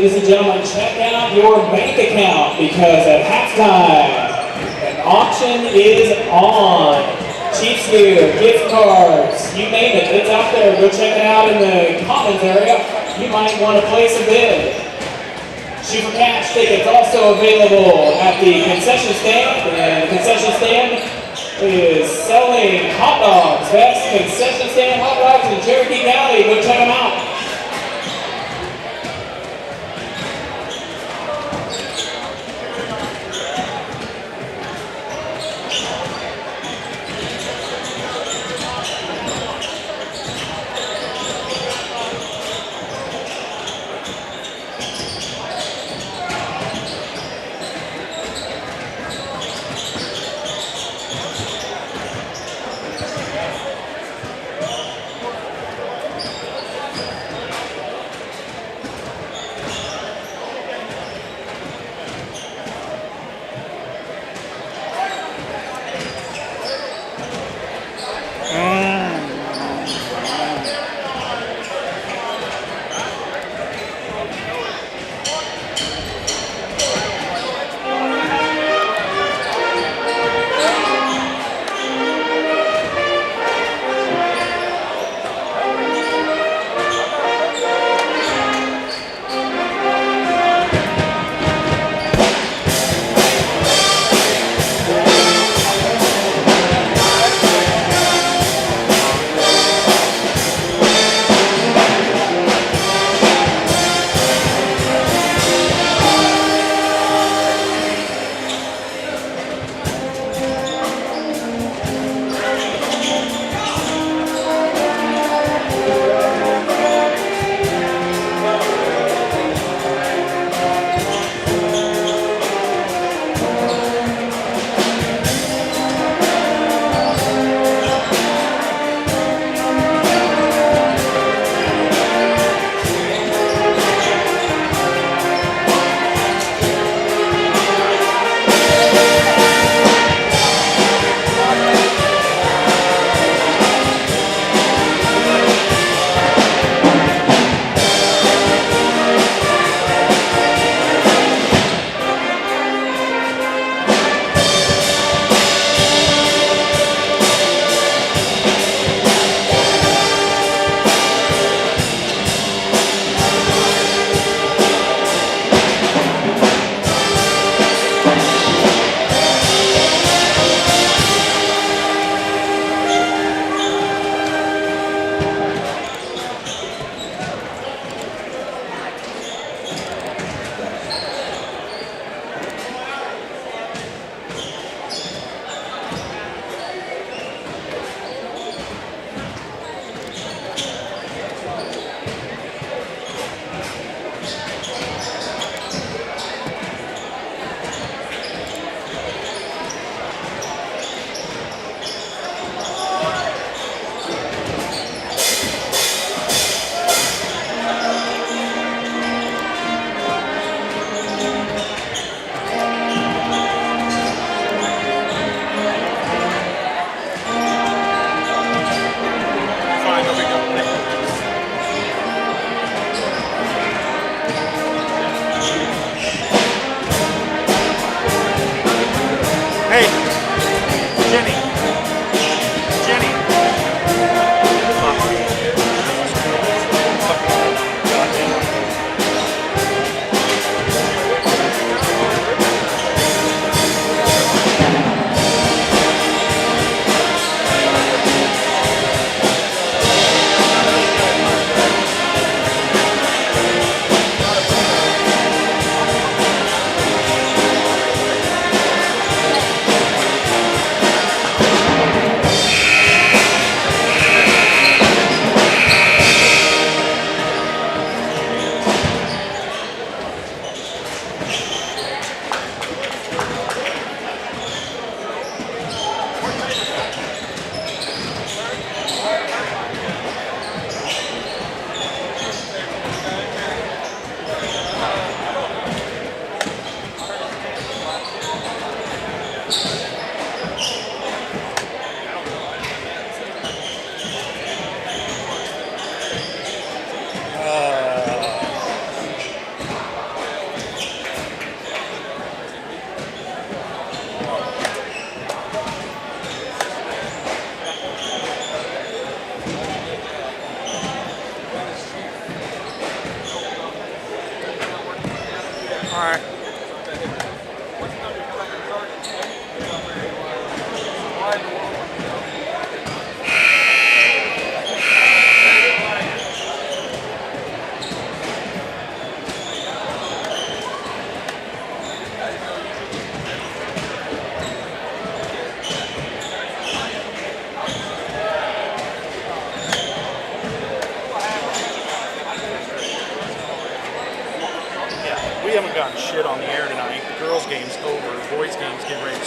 ladies and gentlemen, check out your bank account because at halftime, an auction is on. Chiefs gear, gift cards, you name it, it's out there. Go check it out in the commons area. You might want to place a bid. Shoot for Cash tickets also available at the concession stand. And the concession stand is selling hot dogs. Best concession stand hot dogs in Cherokee County. Go check them out.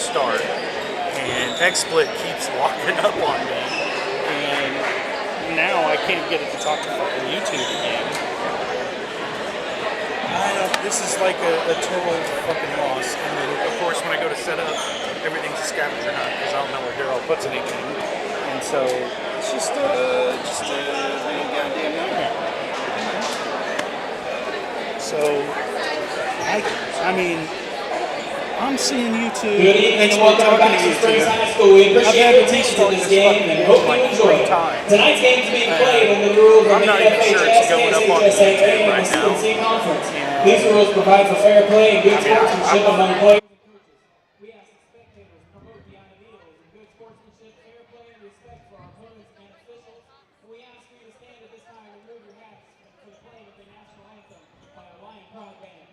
start, and XSplit keeps locking up on me, and now I can't get it to talk to fucking YouTube again. This is like a total fucking loss. And then, of course, when I go to set up, everything's a scavenger hunt because I don't know where Daryl puts anything. And so it's just a goddamn nightmare. So, I mean, I'm seeing YouTube. Good evening and welcome back to Springs High School. We appreciate your attention to this game and hope you enjoy it. Tonight's game is being played in the rules of the FHS NCAA and the CNC Conference. These rules provide for fair play and good sportsmanship among players and coaches. We ask that spectators promote the ideals of good sportsmanship, fair play, and respect for our opponents and officials. And we ask you to stand at this time and remove your hats for the playing of the national anthem by a Lion Pride band.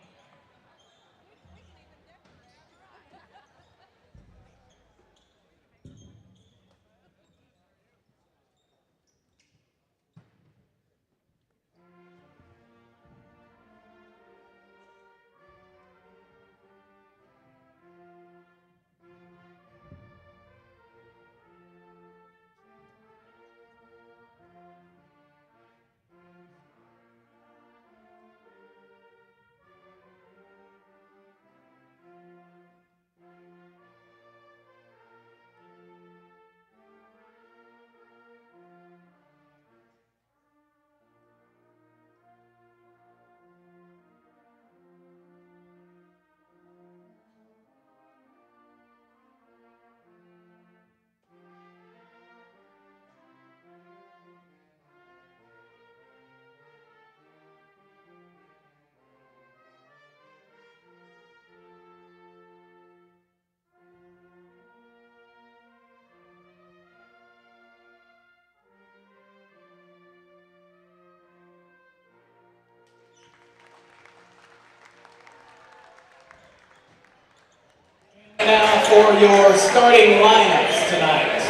Now for your starting lineups tonight.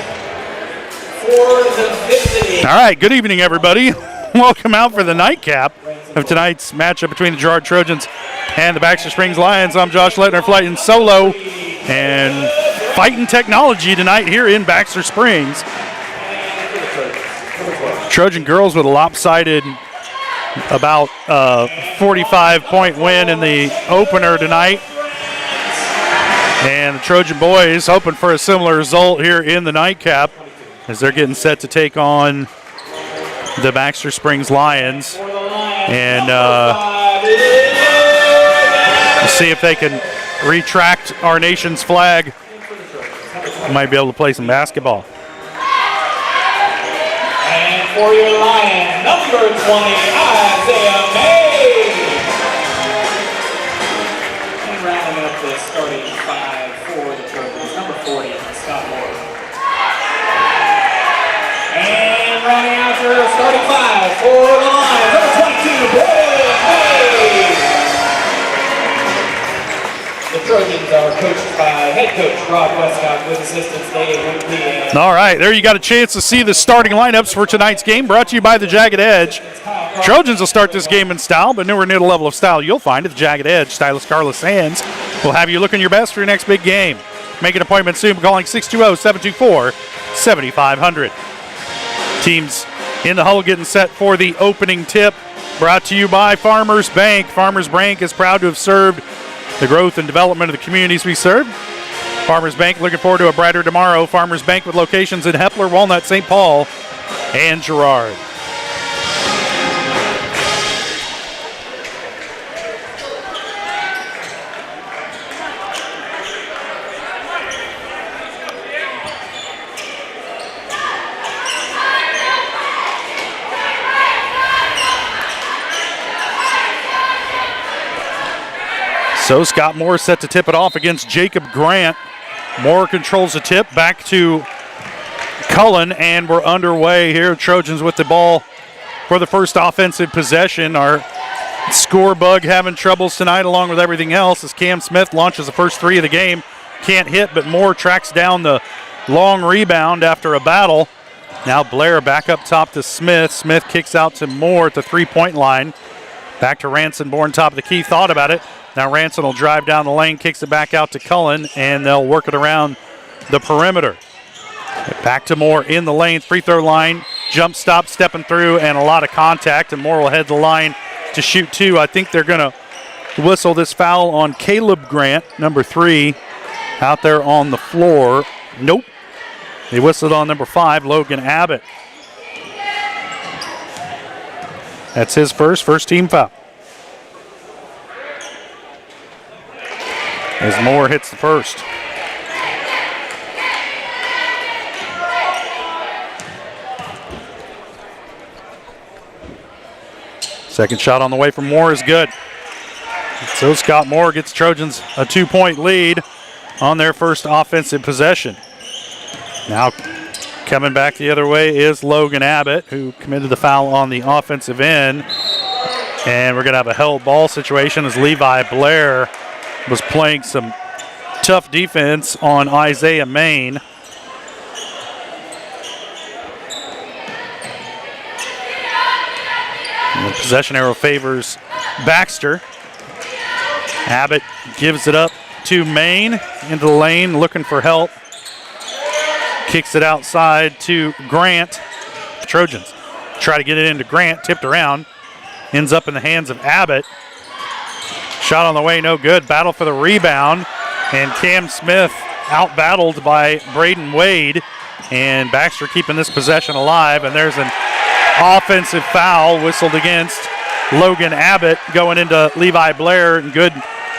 For the visiting. All right, good evening, everybody. Welcome out for the nightcap of tonight's matchup between the Girard Trojans and the Baxter Springs Lions. I'm Josh Lettner, flighting solo and fighting technology tonight here in Baxter Springs. Trojan girls with a lopsided about 45-point win in the opener tonight. And the Trojan boys hoping for a similar result here in the nightcap as they're getting set to take on the Baxter Springs Lions. And see if they can retract our nation's flag. Might be able to play some basketball. And for your Lion, number 20, Isaiah May. And rounding up the starting five for the Trojans, number 40, Scott Moore. And rounding out your starting five for the Lions, number 22, Brandon May. The Trojans are coached by head coach Rob Westcott with assistants Dave Whitley and... All right, there you got a chance to see the starting lineups for tonight's game, brought to you by the Jagged Edge. Trojans will start this game in style, but nowhere near the level of style you'll find at the Jagged Edge. Stylist Carla Sands will have you looking your best for your next big game. Make an appointment soon by calling 620-724-7500. Teams in the huddle getting set for the opening tip, brought to you by Farmers Bank. Farmers Bank is proud to have served the growth and development of the communities we serve. Farmers Bank looking forward to a brighter tomorrow. Farmers Bank with locations in Hepler, Walnut, St. Paul, and Girard. So Scott Moore set to tip it off against Jacob Grant. Moore controls the tip back to Cullen, and we're underway here. Trojans with the ball for the first offensive possession. Our score bug having troubles tonight along with everything else as Cam Smith launches the first three of the game. Can't hit, but Moore tracks down the long rebound after a battle. Now Blair back up top to Smith. Smith kicks out to Moore at the three-point line. Back to Ransonborn, top of the key. Thought about it. Now Ranson will drive down the lane, kicks it back out to Cullen, and they'll work it around the perimeter. Back to Moore in the lane, free throw line, jump stop, stepping through, and a lot of contact, and Moore will head the line to shoot 2. I think they're going to whistle this foul on Caleb Grant, number 3, out there on the floor. Nope. They whistled on number 5, Logan Abbott. That's his first team foul. As Moore hits the first. Second shot on the way from Moore is good. So Scott Moore gets Trojans a 2-point lead on their first offensive possession. Now coming back the other way is Logan Abbott, who committed the foul on the offensive end. And we're going to have a held ball situation as Levi Blair was playing some tough defense on Isaiah Main. And the possession arrow favors Baxter. Abbott gives it up to Main into the lane, looking for help. Kicks it outside to Grant. Trojans try to get it into Grant, tipped around. Ends up in the hands of Abbott. Shot on the way, no good. Battle for the rebound. And Cam Smith out-battled by Braden Wade. And Baxter keeping this possession alive. And there's an offensive foul whistled against Logan Abbott going into Levi Blair. And good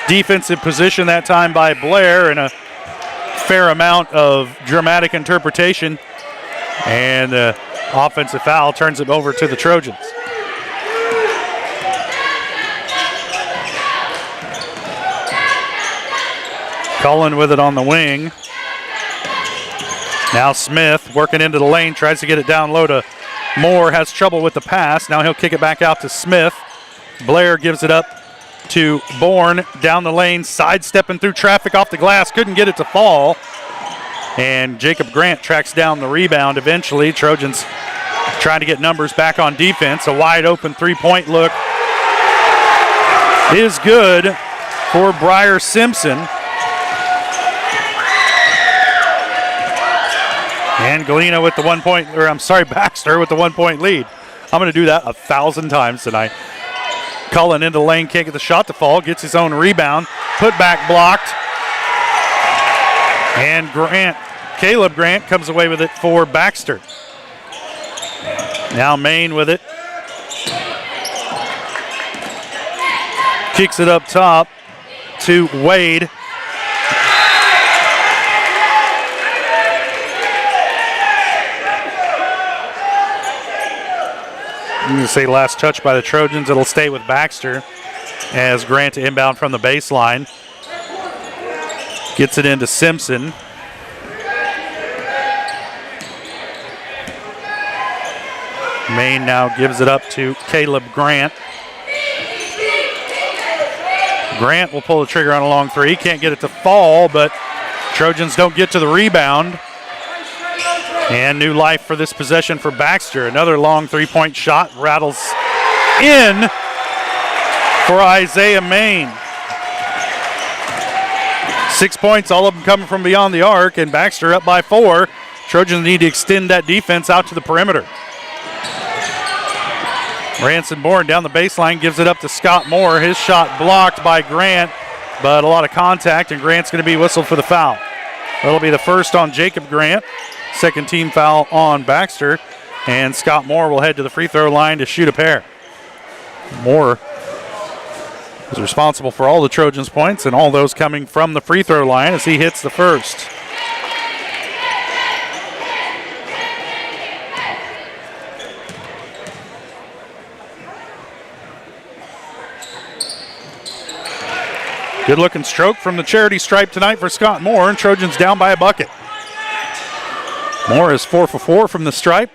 defensive position that time by Blair, and a fair amount of dramatic interpretation. And the offensive foul turns it over to the Trojans. Cullen with it on the wing. Now Smith working into the lane, tries to get it down low to Moore, has trouble with the pass. Now he'll kick it back out to Smith. Blair gives it up to Bourne down the lane, sidestepping through traffic off the glass, couldn't get it to fall. And Jacob Grant tracks down the rebound eventually. Trojans trying to get numbers back on defense. A wide open three-point look is good for Briar Simpson. And Galena with the 1 point, or I'm sorry, Baxter with the 1 point lead. I'm going to do that 1,000 times tonight. Cullen into the lane, can't get the shot to fall, gets his own rebound, put back blocked. And Caleb Grant comes away with it for Baxter. Now Main with it. Kicks it up top to Wade. I'm going to say last touch by the Trojans. It'll stay with Baxter as Grant to inbound from the baseline. Gets it into Simpson. Main now gives it up to Caleb Grant. Grant will pull the trigger on a long three. Can't get it to fall, but Trojans don't get to the rebound. And new life for this possession for Baxter. Another long three-point shot rattles in for Isaiah Main. 6 points, all of them coming from beyond the arc, and Baxter up by 4. Trojans need to extend that defense out to the perimeter. Ranson Bourne down the baseline, gives it up to Scott Moore. His shot blocked by Grant, but a lot of contact, and Grant's going to be whistled for the foul. That'll be the first on Jacob Grant. Second team foul on Baxter, and Scott Moore will head to the free throw line to shoot a pair. Moore is responsible for all the Trojans' points, and all those coming from the free throw line as he hits the first. Good looking stroke from the charity stripe tonight for Scott Moore, and Trojans down by a bucket. Moore is 4 for 4 from the stripe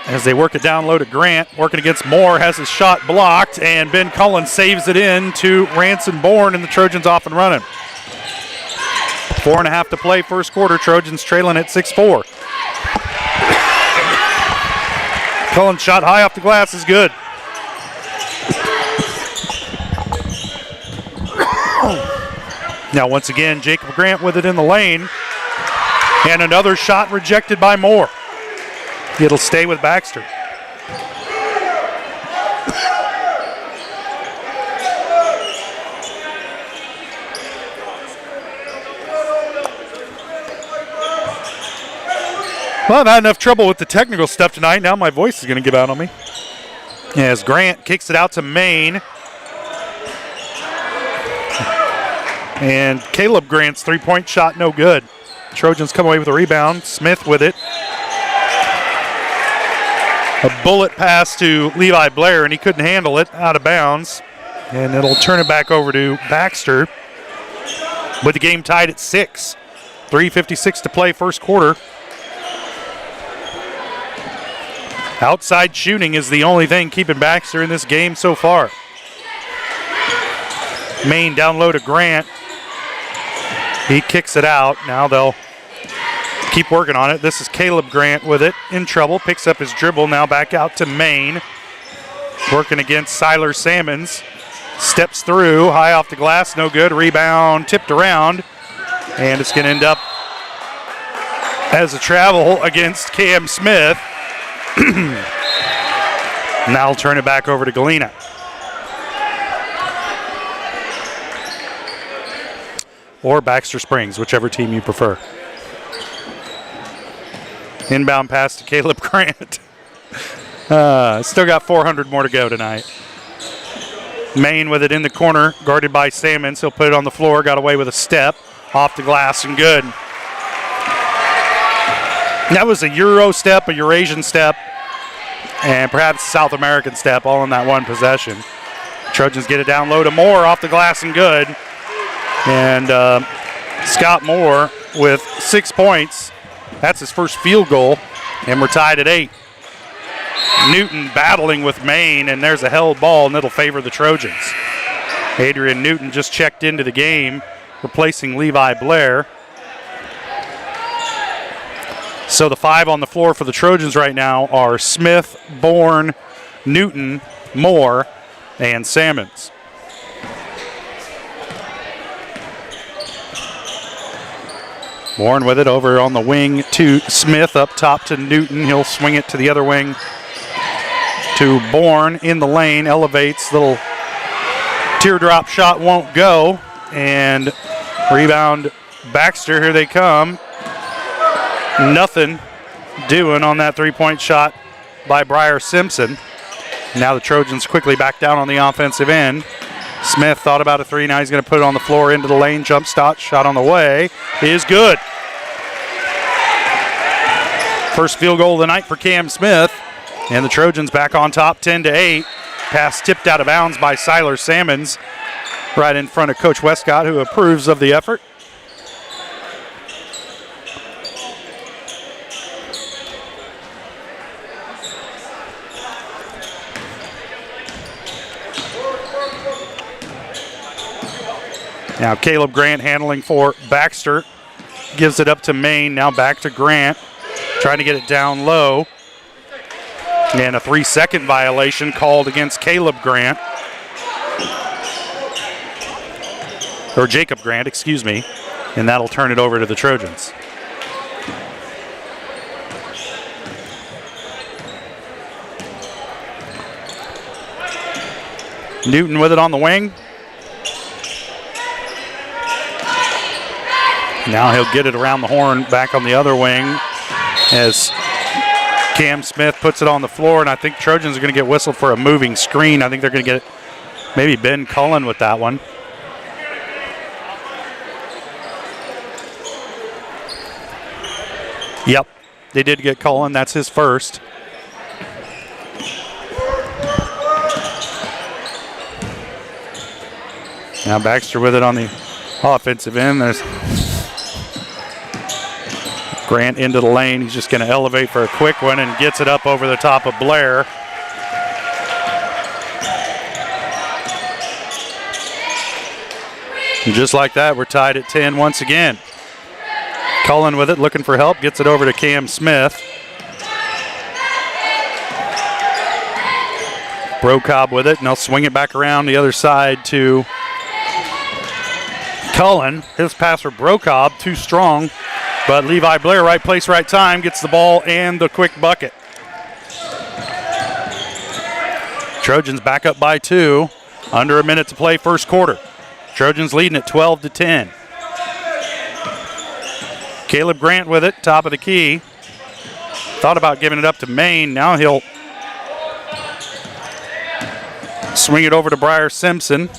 as they work it down low to Grant. Working against Moore, has his shot blocked, and Ben Cullen saves it in to Ranson Bourne, and the Trojans off and running. 4.5 to play first quarter. Trojans trailing at 6-4. Cullen shot high off the glass is good. Now once again, Jacob Grant with it in the lane. And another shot rejected by Moore. It'll stay with Baxter. Well, I've had enough trouble with the technical stuff tonight. Now my voice is going to give out on me. As Grant kicks it out to Maine. And Caleb Grant's three-point shot no good. Trojans come away with a rebound. Smith with it. A bullet pass to Levi Blair, and he couldn't handle it, out of bounds. And it'll turn it back over to Baxter with the game tied at 6. 3:56 to play first quarter. Outside shooting is the only thing keeping Baxter in this game so far. Maine down low to Grant. He kicks it out. Now they'll keep working on it. This is Caleb Grant with it. In trouble. Picks up his dribble. Now back out to Maine. Working against Siler Salmons. Steps through. High off the glass. No good. Rebound tipped around. And it's going to end up as a travel against Cam Smith. Now I'll turn it back over to Galena. Or Baxter Springs, whichever team you prefer. Inbound pass to Caleb Grant. Still got 400 more to go tonight. Maine with it in the corner, guarded by Salmons. He'll put it on the floor, got away with a step. Off the glass and good. That was a Euro step, a Eurasian step, and perhaps a South American step, all in that one possession. Trojans get it down low to Moore, off the glass and good. And Scott Moore with 6 points. That's his first field goal, and we're tied at 8. Newton battling with Maine, and there's a held ball, and it'll favor the Trojans. Adrian Newton just checked into the game, replacing Levi Blair. So the 5 on the floor for the Trojans right now are Smith, Bourne, Newton, Moore, and Salmons. Bourne with it over on the wing to Smith, up top to Newton. He'll swing it to the other wing to Bourne in the lane, elevates, little teardrop shot won't go, and rebound Baxter, here they come. Nothing doing on that three-point shot by Briar Simpson. Now the Trojans quickly back down on the offensive end. Smith thought about a three, now he's going to put it on the floor into the lane, jump shot on the way, is good. First field goal of the night for Cam Smith, and the Trojans back on top 10-8. Pass tipped out of bounds by Siler Salmons, right in front of Coach Westcott, who approves of the effort. Now Caleb Grant handling for Baxter. Gives it up to Maine. Now back to Grant. Trying to get it down low. And a 3-second violation called against Caleb Grant. Or Jacob Grant, excuse me. And that'll turn it over to the Trojans. Newton with it on the wing. Now he'll get it around the horn, back on the other wing as Cam Smith puts it on the floor, and I think Trojans are going to get whistled for a moving screen. I think they're going to get maybe Ben Cullen with that one. Yep, they did get Cullen. That's his first. Now Baxter with it on the offensive end. There's Grant into the lane. He's just going to elevate for a quick one and gets it up over the top of Blair. And just like that, we're tied at 10 once again. Cullen with it, looking for help, gets it over to Cam Smith. Brocob with it, and they'll swing it back around the other side to Cullen, his pass for Brocob, too strong. But Levi Blair, right place, right time, gets the ball and the quick bucket. Trojans back up by 2. Under a minute to play first quarter. Trojans leading at 12-10. Caleb Grant with it, top of the key. Thought about giving it up to Maine. Now he'll swing it over to Briar Simpson.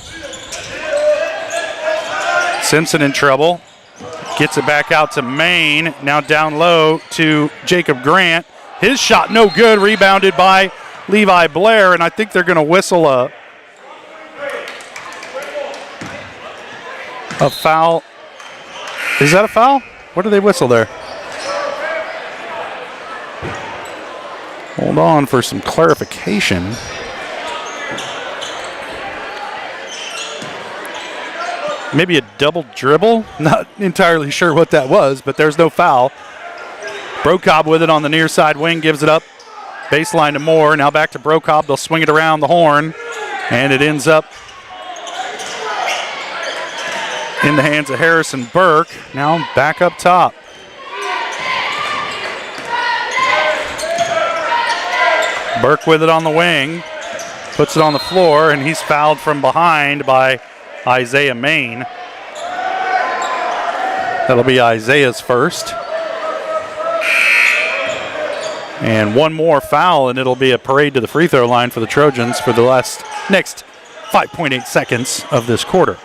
Simpson in trouble. Gets it back out to Maine. Now down low to Jacob Grant. His shot no good. Rebounded by Levi Blair, and I think they're going to whistle a foul. Is that a foul? What do they whistle there? Hold on for some clarification. Maybe a double dribble? Not entirely sure what that was, but there's no foul. Brocob with it on the near side wing, gives it up. Baseline to Moore. Now back to Brocob. They'll swing it around the horn, and it ends up in the hands of Harrison Burke. Now back up top. Burke with it on the wing. Puts it on the floor, and he's fouled from behind by Isaiah Maine. That'll be Isaiah's first. And one more foul, and it'll be a parade to the free throw line for the Trojans for the next 5.8 seconds of this quarter.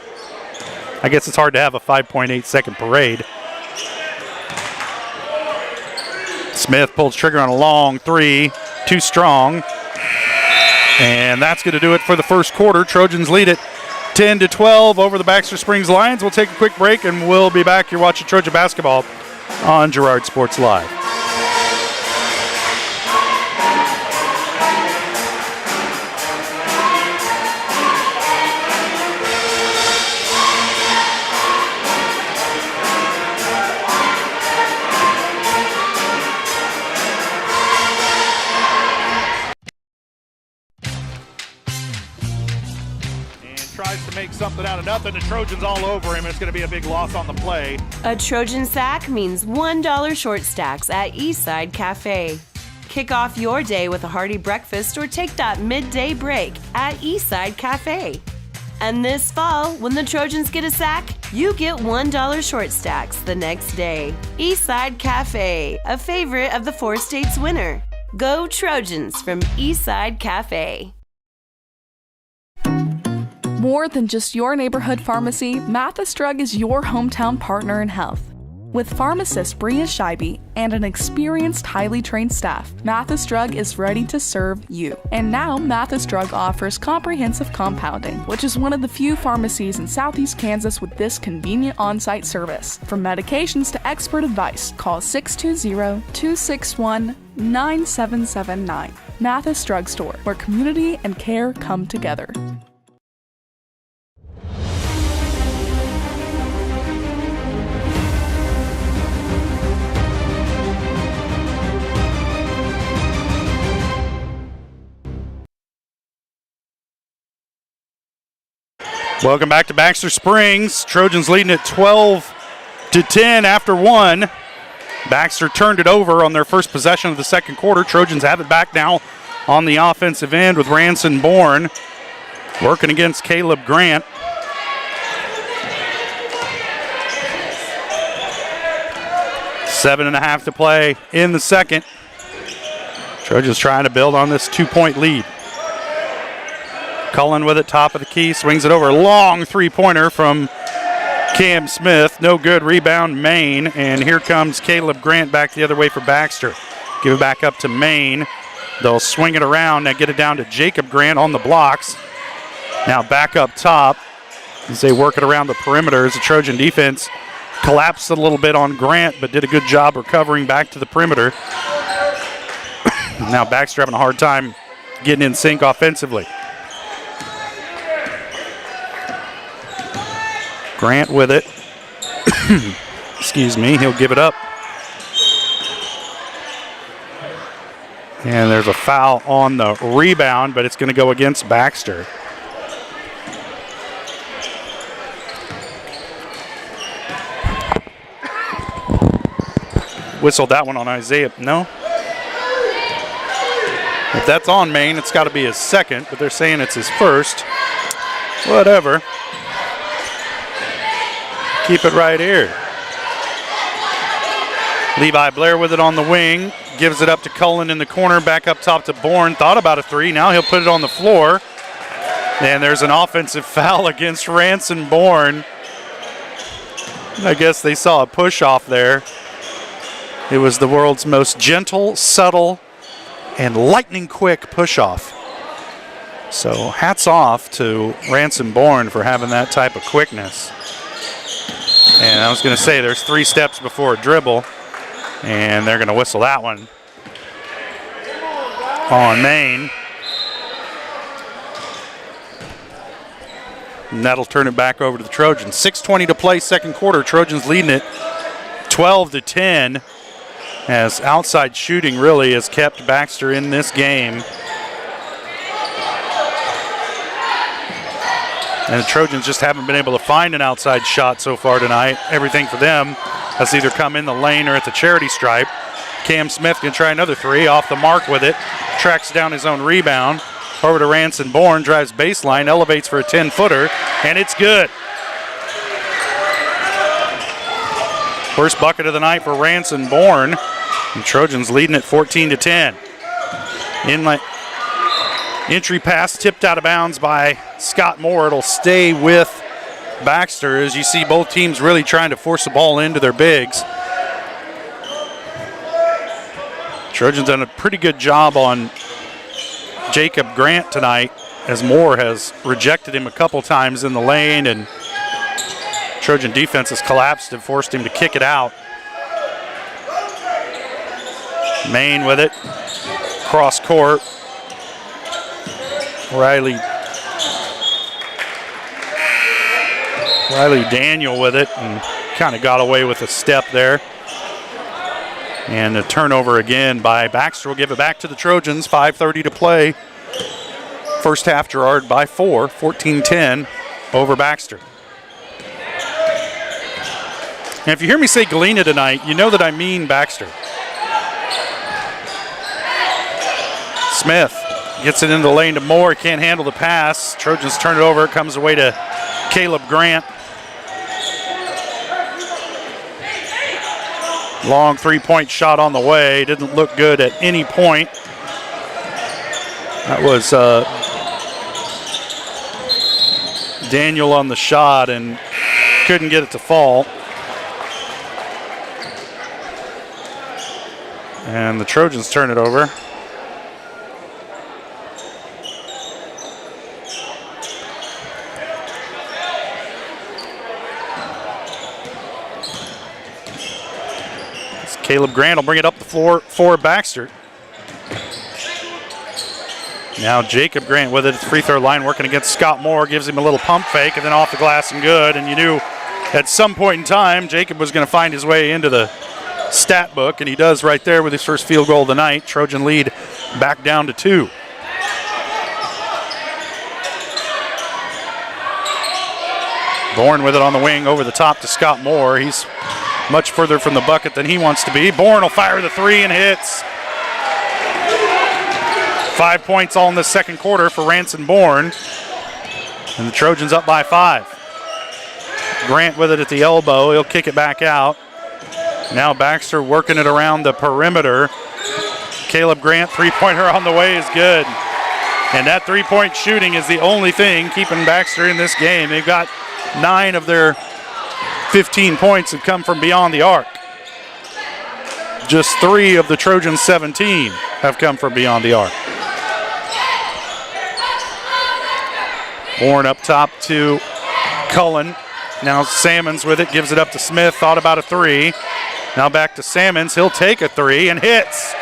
I guess it's hard to have a 5.8 second parade. Smith pulls trigger on a long three, too strong. And that's going to do it for the first quarter. Trojans lead it 10-12 over the Baxter Springs Lions. We'll take a quick break and we'll be back. You're watching Trojan Basketball on Girard Sports Live. Tries to make something out of nothing. The Trojans all over him. It's going to be a big loss on the play. A Trojan sack means $1 short stacks at Eastside Cafe. Kick off your day with a hearty breakfast or take that midday break at Eastside Cafe. And this fall, when the Trojans get a sack, you get $1 short stacks the next day. Eastside Cafe, a favorite of the Four States winner. Go Trojans from Eastside Cafe. More than just your neighborhood pharmacy, Mathis Drug is your hometown partner in health. With pharmacist Bria Scheibe and an experienced, highly trained staff, Mathis Drug is ready to serve you. And now, Mathis Drug offers comprehensive compounding, which is one of the few pharmacies in Southeast Kansas with this convenient on-site service. From medications to expert advice, call 620-261-9779. Mathis Drug Store, where community and care come together. Welcome back to Baxter Springs. Trojans leading at 12-10 after one. Baxter turned it over on their first possession of the second quarter. Trojans have it back now on the offensive end with Ranson Bourne working against Caleb Grant. Seven and a half to play in the second. Trojans trying to build on this 2-point lead. Cullen with it, top of the key, swings it over. Long three-pointer from Cam Smith. No good. Rebound, Maine. And here comes Caleb Grant back the other way for Baxter. Give it back up to Maine. They'll swing it around. Now get it down to Jacob Grant on the blocks. Now back up top as they work it around the perimeter as the Trojan defense collapsed a little bit on Grant, but did a good job recovering back to the perimeter. Now Baxter having a hard time getting in sync offensively. Grant with it. Excuse me, he'll give it up. And there's a foul on the rebound, but it's going to go against Baxter. whistled that one on Isaiah. No? If that's on Maine, it's got to be his second, but they're saying it's his first. Whatever. Keep it right here. Levi Blair with it on the wing. Gives it up to Cullen in the corner. Back up top to Bourne. Thought about a three. Now he'll put it on the floor. And there's an offensive foul against Ranson Bourne. I guess they saw a push off there. It was the world's most gentle, subtle, and lightning quick push off. So hats off to Ranson Bourne for having that type of quickness. And I was going to say there's 3 steps before a dribble, and they're going to whistle that one on Maine. And that'll turn it back over to the Trojans. 6:20 to play, second quarter. Trojans leading it 12-10, as outside shooting really has kept Baxter in this game. And the Trojans just haven't been able to find an outside shot so far tonight. Everything for them has either come in the lane or at the charity stripe. Cam Smith can try another three, off the mark with it. Tracks down his own rebound. Over to Ranson Bourne, drives baseline, elevates for a 10-footer, and it's good. First bucket of the night for Ranson Bourne. The Trojans leading at 14-10. Inlet entry pass tipped out of bounds by Scott Moore. It'll stay with Baxter as you see both teams really trying to force the ball into their bigs. Trojans done a pretty good job on Jacob Grant tonight, as Moore has rejected him a couple times in the lane, and Trojan defense has collapsed and forced him to kick it out. Maine with it, cross court. Riley Daniel with it, and kind of got away with a step there. And a turnover again by Baxter will give it back to the Trojans. 5:30 to play. First half, Girard by 4, 14-10 over Baxter. And if you hear me say Galena tonight, you know that I mean Baxter. Smith gets it into the lane to Moore. Can't handle the pass. Trojans turn it over. It comes away to Caleb Grant. Long three-point shot on the way. Didn't look good at any point. That was Daniel on the shot and couldn't get it to fall. And the Trojans turn it over. Caleb Grant will bring it up the floor for Baxter. Now Jacob Grant with it at the free throw line, working against Scott Moore, gives him a little pump fake, and then off the glass and good. And you knew at some point in time Jacob was going to find his way into the stat book, and he does right there with his first field goal of the night. Trojan lead back down to 2. Bourne with it on the wing over the top to Scott Moore. He's much further from the bucket than he wants to be. Bourne will fire the three and hits. 5 points all in the second quarter for Ranson Bourne. And the Trojans up by 5. Grant with it at the elbow. He'll kick it back out. Now Baxter working it around the perimeter. Caleb Grant, three-pointer on the way is good. And that three-point shooting is the only thing keeping Baxter in this game. They've got 9 of their 15 points have come from beyond the arc. Just 3 of the Trojans' 17 have come from beyond the arc. Bourne up top to Cullen. Now Sammons with it, gives it up to Smith, thought about a three. Now back to Sammons, he'll take a three and hits.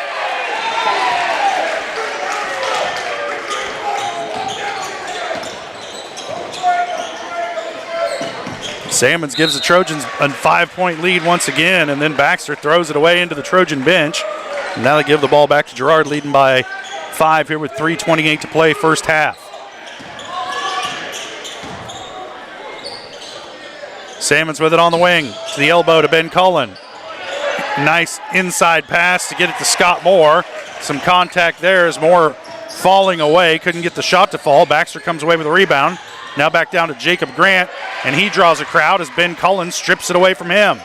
Sammons gives the Trojans a 5-point lead once again, and then Baxter throws it away into the Trojan bench. And now they give the ball back to Girard, leading by 5 here with 3:28 to play first half. Sammons with it on the wing, to the elbow to Ben Cullen. Nice inside pass to get it to Scott Moore. Some contact there as Moore falling away. Couldn't get the shot to fall. Baxter comes away with a rebound. Now back down to Jacob Grant, and he draws a crowd as Ben Cullen strips it away from him.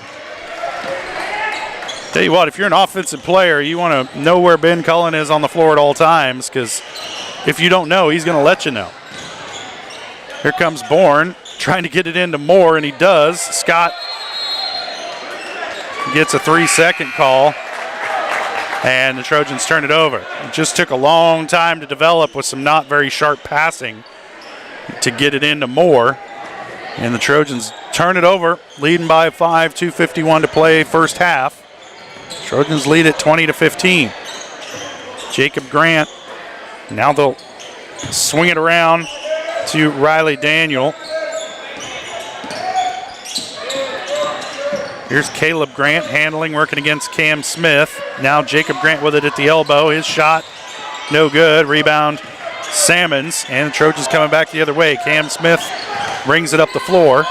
Tell you what, if you're an offensive player, you want to know where Ben Cullen is on the floor at all times, because if you don't know, he's going to let you know. Here comes Bourne trying to get it into Moore, and he does. Scott gets a 3-second call, and the Trojans turn it over. It just took a long time to develop with some not very sharp passing to get it into Moore. And the Trojans turn it over, leading by 5, 2:51 to play first half. Trojans lead at 20-15. Jacob Grant, now they'll swing it around to Riley Daniel. Here's Caleb Grant handling, working against Cam Smith. Now Jacob Grant with it at the elbow. His shot, no good. Rebound, Salmons, and the Trojans coming back the other way. Cam Smith brings it up the floor.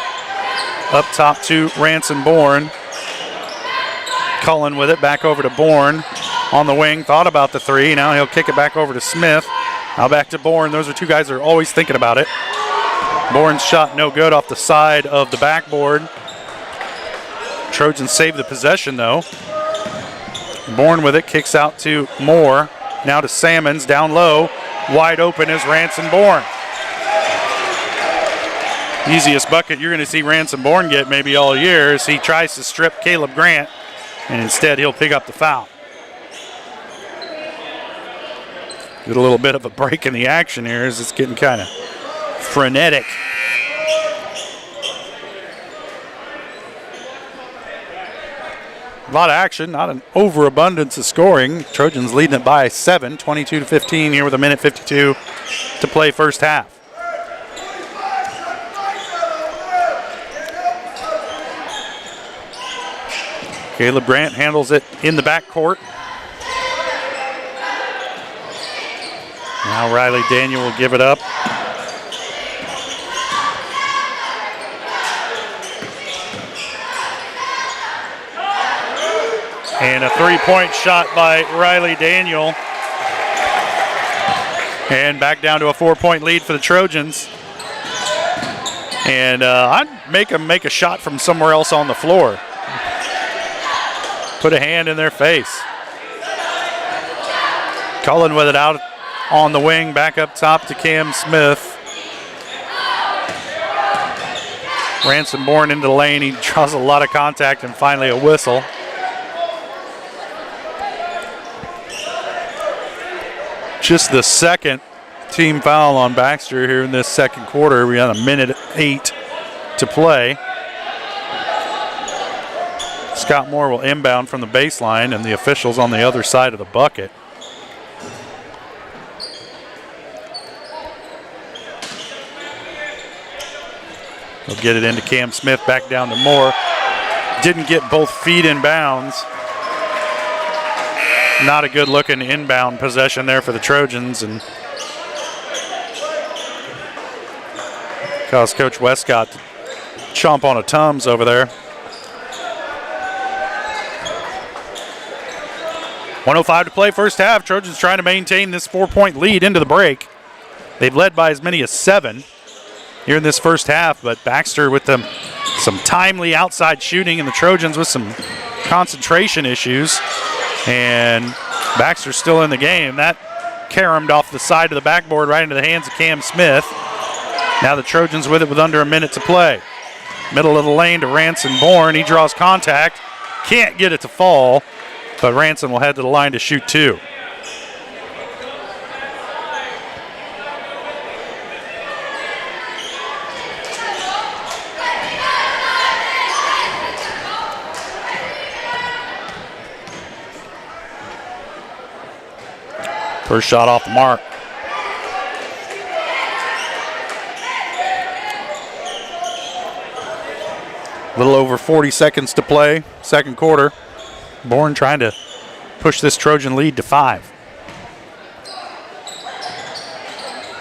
Up top to Ransom Bourne. Cullen with it, back over to Bourne. On the wing, thought about the three. Now he'll kick it back over to Smith. Now back to Bourne. Those are two guys that are always thinking about it. Bourne's shot no good off the side of the backboard. Trojans save the possession though. Bourne with it, kicks out to Moore. Now to Salmons, down low. Wide open is Ransom Bourne. Easiest bucket you're going to see Ransom Bourne get maybe all year as he tries to strip Caleb Grant, and instead he'll pick up the foul. Get a little bit of a break in the action here as it's getting kind of frenetic. A lot of action, not an overabundance of scoring. Trojans leading it by 7, 22-15 here with 1:52 to play first half. Caleb Grant handles it in the backcourt. Now Riley Daniel will give it up. And a three-point shot by Riley Daniel. And back down to a 4-point lead for the Trojans. And I'd make them make a shot from somewhere else on the floor. Put a hand in their face. Cullen with it out on the wing, back up top to Cam Smith. Ransom Bourne into the lane. He draws a lot of contact and finally a whistle. Just the second team foul on Baxter here in this second quarter. We got 1:08 to play. Scott Moore will inbound from the baseline, and the officials on the other side of the bucket. He'll get it into Cam Smith, back down to Moore. Didn't get both feet in bounds. Not a good looking inbound possession there for the Trojans, and caused Coach Westcott to chomp on a Tums over there. 1:05 to play first half. Trojans trying to maintain this 4-point lead into the break. They've led by as many as 7 here in this first half, but Baxter with some timely outside shooting, and the Trojans with some concentration issues. And Baxter's still in the game. That caromed off the side of the backboard right into the hands of Cam Smith. Now the Trojans with it with under a minute to play. Middle of the lane to Ransom Bourne. He draws contact. Can't get it to fall, but Ransom will head to the line to shoot 2. First shot off the mark. A little over 40 seconds to play, second quarter. Bourne trying to push this Trojan lead to 5.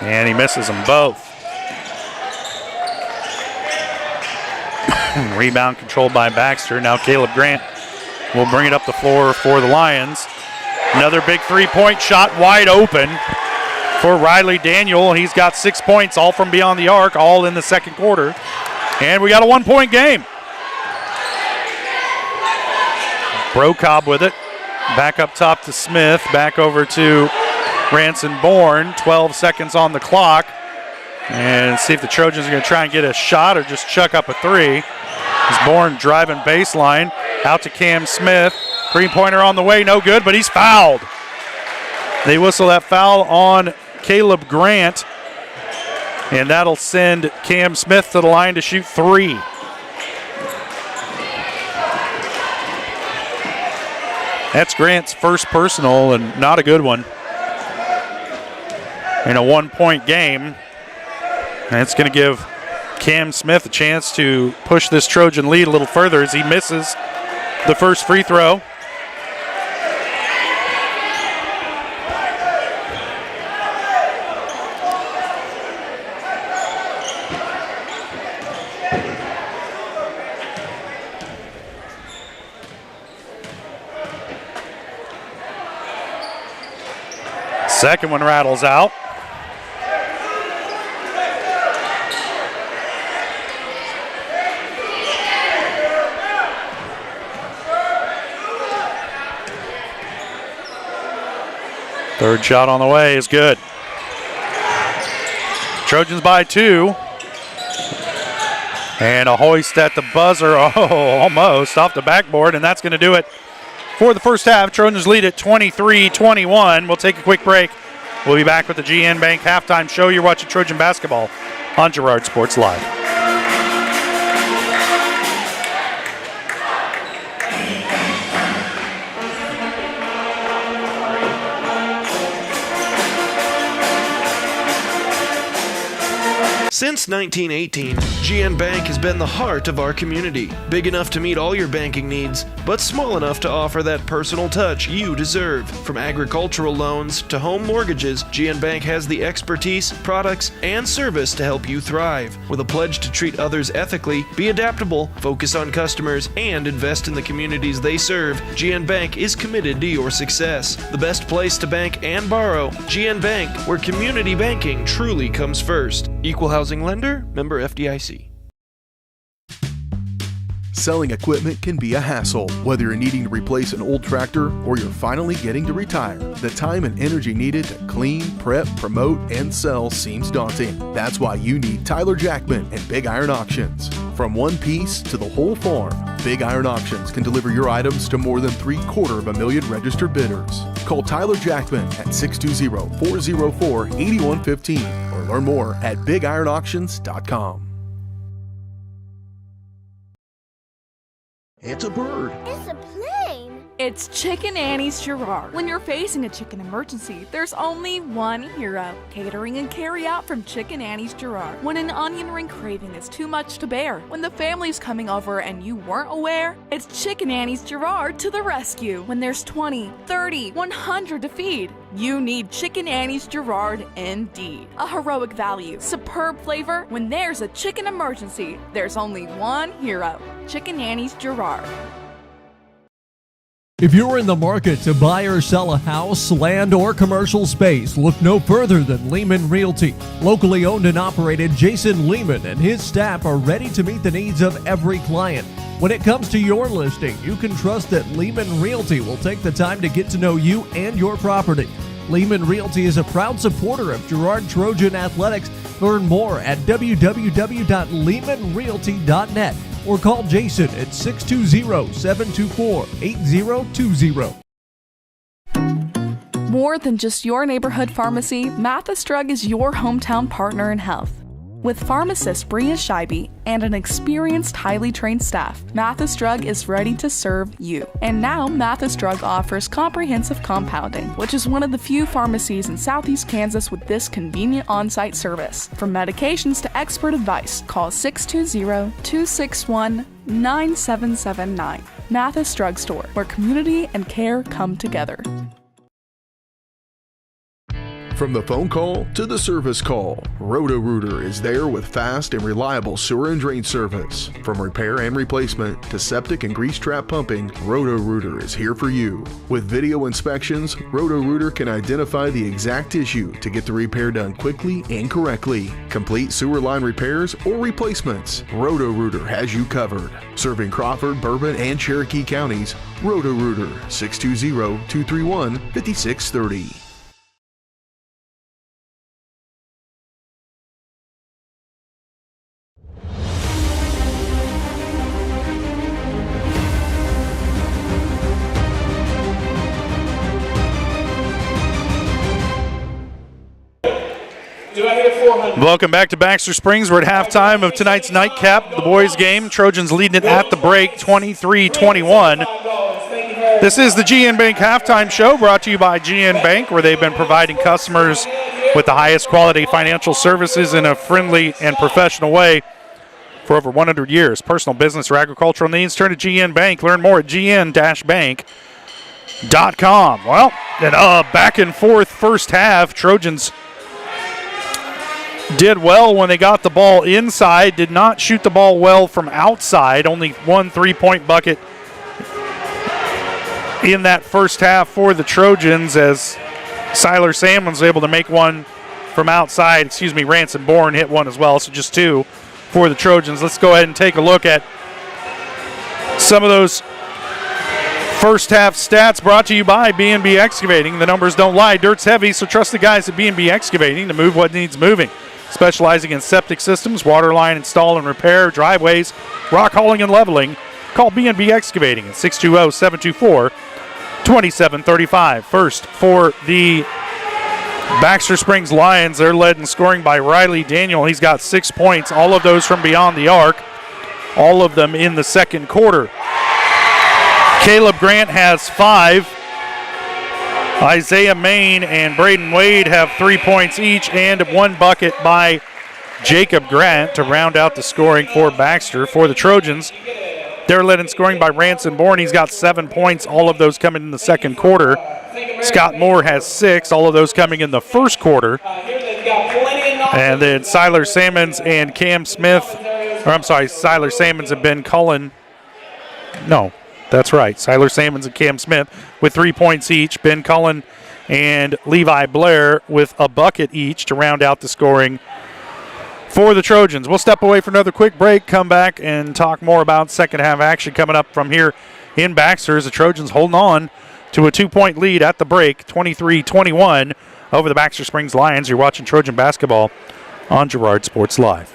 And he misses them both. Rebound controlled by Baxter. Now Caleb Grant will bring it up the floor for the Lions. Another big three-point shot wide open for Riley Daniel. He's got 6 points, all from beyond the arc, all in the second quarter. And we got a 1-point game. Brocobb with it. Back up top to Smith. Back over to Ranson Bourne. 12 seconds on the clock. And see if the Trojans are going to try and get a shot or just chuck up a three. As Bourne driving baseline. Out to Cam Smith. Three-pointer on the way. No good, but he's fouled. They whistle that foul on Caleb Grant. And that'll send Cam Smith to the line to shoot three. That's Grant's first personal and not a good one. In a 1-point game. And it's going to give Cam Smith a chance to push this Trojan lead a little further as he misses the first free throw. Second one rattles out. Third shot on the way is good. Trojans by 2. And a hoist at the buzzer. Oh, almost off the backboard, and that's going to do it for the first half. Trojans lead at 23-21. We'll take a quick break. We'll be back with the GN Bank halftime show. You're watching Trojan basketball on Girard Sports Live. Since 1918, GN Bank has been the heart of our community. Big enough to meet all your banking needs, but small enough to offer that personal touch you deserve. From agricultural loans to home mortgages, GN Bank has the expertise, products, and service to help you thrive. With a pledge to treat others ethically, be adaptable, focus on customers, and invest in the communities they serve, GN Bank is committed to your success. The best place to bank and borrow, GN Bank, where community banking truly comes first. Equal housing lender, member FDIC. Selling equipment can be a hassle. Whether you're needing to replace an old tractor or you're finally getting to retire, the time and energy needed to clean, prep, promote, and sell seems daunting. That's why you need Tyler Jackman and Big Iron Auctions. From one piece to the whole farm, Big Iron Auctions can deliver your items to more than 750,000 registered bidders. Call Tyler Jackman at 620-404-8115 or learn more at BigIronAuctions.com. It's a bird. It's a plane. It's Chicken Annie's Girard. When you're facing a chicken emergency, there's only one hero. Catering and carry out from Chicken Annie's Girard. When an onion ring craving is too much to bear, when the family's coming over and you weren't aware, it's Chicken Annie's Girard to the rescue. When there's 20, 30, 100 to feed, you need Chicken Annie's Girard indeed. A heroic value, superb flavor. When there's a chicken emergency, there's only one hero. Chicken Annie's Girard. If you're in the market to buy or sell a house, land, or commercial space, look no further than Lehman Realty. Locally owned and operated, Jason Lehman and his staff are ready to meet the needs of every client. When it comes to your listing, you can trust that Lehman Realty will take the time to get to know you and your property. Lehman Realty is a proud supporter of Girard Trojan Athletics. Learn more at www.lehmanrealty.net. or call Jason at 620-724-8020. More than just your neighborhood pharmacy, Mathis Drug is your hometown partner in health. With pharmacist Bria Scheibe and an experienced, highly trained staff, Mathis Drug is ready to serve you. And now, Mathis Drug offers comprehensive compounding, which is one of the few pharmacies in Southeast Kansas with this convenient on-site service. From medications to expert advice, call 620-261-9779. Mathis Drug Store, where community and care come together. From the phone call to the service call, Roto-Rooter is there with fast and reliable sewer and drain service. From repair and replacement to septic and grease trap pumping, Roto-Rooter is here for you. With video inspections, Roto-Rooter can identify the exact issue to get the repair done quickly and correctly. Complete sewer line repairs or replacements, Roto-Rooter has you covered. Serving Crawford, Bourbon, and Cherokee counties, Roto-Rooter, 620-231-5630. Do I hit 400? Welcome back to Baxter Springs. We're at halftime of tonight's nightcap, the boys' game. Trojans leading it at the break, 23-21. This is the GN Bank Halftime Show, brought to you by GN Bank, where they've been providing customers with the highest quality financial services in a friendly and professional way for over 100 years. Personal, business, or agricultural needs, turn to GN Bank. Learn more at gn-bank.com. Well, and back and forth first half. Trojans did well when they got the ball inside, did not shoot the ball well from outside. Only one three-point bucket in that first half for the Trojans, as Siler Salmon was able to make one from outside. Ransom Bourne hit one as well, so just two for the Trojans. Let's go ahead and take a look at some of those first half stats brought to you by B&B Excavating. The numbers don't lie. Dirt's heavy, so trust the guys at B&B Excavating to move what needs moving. Specializing in septic systems, water line install and repair, driveways, rock hauling and leveling. Call B&B Excavating at 620-724-2735. First for the Baxter Springs Lions, they're led in scoring by Riley Daniel. He's got 6 points, all of those from beyond the arc, all of them in the second quarter. Caleb Grant has 5. Isaiah Main and Braden Wade have 3 points each, and one bucket by Jacob Grant to round out the scoring for Baxter. For the Trojans, they're led in scoring by Ransom Bourne. He's got 7 points, all of those coming in the second quarter. Scott Moore has 6, all of those coming in the first quarter. And then Siler Salmons and Cam Smith, Siler Salmons and Ben Cullen. No. That's right. Siler Salmons and Cam Smith with 3 points each. Ben Cullen and Levi Blair with a bucket each to round out the scoring for the Trojans. We'll step away for another quick break, come back and talk more about second half action coming up from here in Baxter as the Trojans holding on to a 2-point lead at the break, 23-21 over the Baxter Springs Lions. You're watching Trojan basketball on Girard Sports Live.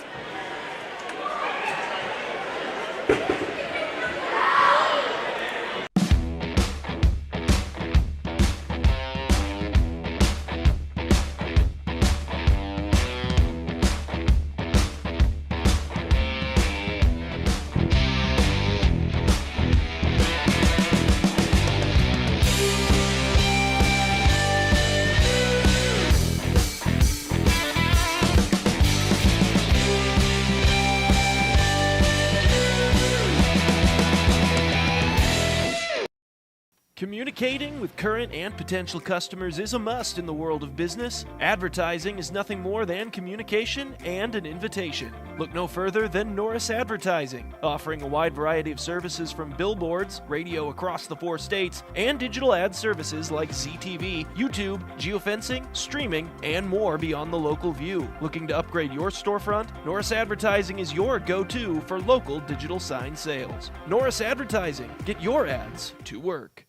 Communicating with current and potential customers is a must in the world of business. Advertising is nothing more than communication and an invitation. Look no further than Norris Advertising, offering a wide variety of services from billboards, radio across the 4 states, and digital ad services like ZTV, YouTube, geofencing, streaming, and more beyond the local view. Looking to upgrade your storefront? Norris Advertising is your go-to for local digital sign sales. Norris Advertising. Get your ads to work.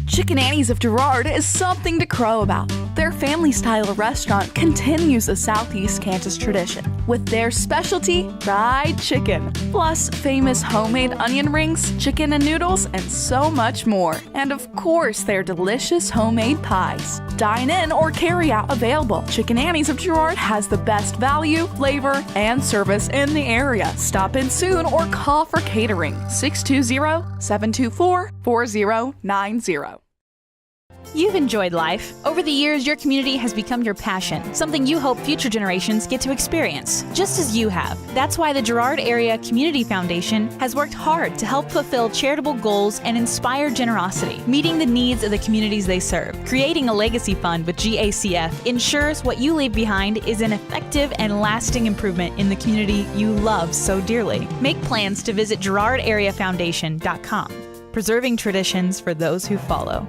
Chicken Annie's of Girard is something to crow about. Their family-style restaurant continues a Southeast Kansas tradition with their specialty fried chicken, plus famous homemade onion rings, chicken and noodles, and so much more. And of course, their delicious homemade pies. Dine in or carry out available. Chicken Annie's of Girard has the best value, flavor, and service in the area. Stop in soon or call for catering. 620-724-4090. You've enjoyed life. Over the years, your community has become your passion, something you hope future generations get to experience, just as you have. That's why the Girard Area Community Foundation has worked hard to help fulfill charitable goals and inspire generosity, meeting the needs of the communities they serve. Creating a legacy fund with GACF ensures what you leave behind is an effective and lasting improvement in the community you love so dearly. Make plans to visit GirardAreaFoundation.com, preserving traditions for those who follow.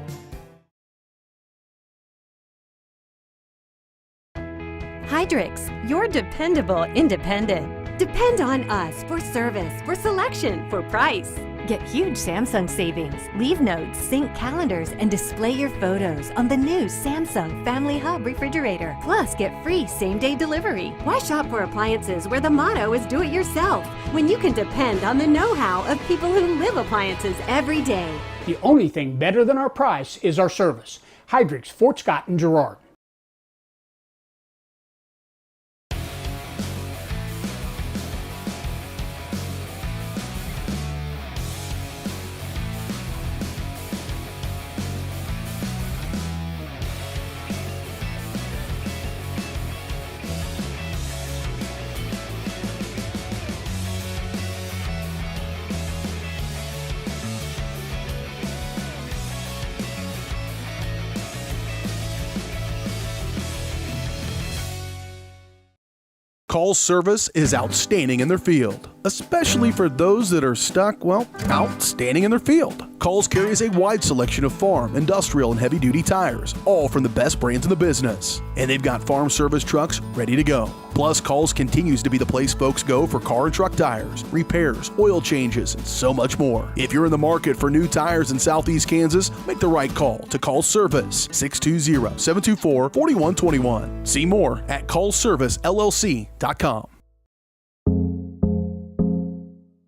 Hydrix, your dependable independent. Depend on us for service, for selection, for price. Get huge Samsung savings. Leave notes, sync calendars, and display your photos on the new Samsung Family Hub refrigerator. Plus, get free same-day delivery. Why shop for appliances where the motto is do it yourself when you can depend on the know-how of people who live appliances every day? The only thing better than our price is our service. Hydrix, Fort Scott, and Girard. Call's service is outstanding in their field, especially for those that are stuck, well, outstanding in their field. Call's carries a wide selection of farm, industrial, and heavy-duty tires, all from the best brands in the business. And they've got farm service trucks ready to go. Plus, Call's continues to be the place folks go for car and truck tires, repairs, oil changes, and so much more. If you're in the market for new tires in Southeast Kansas, make the right call to Call's Service, 620-724-4121. See more at callservicellc.com.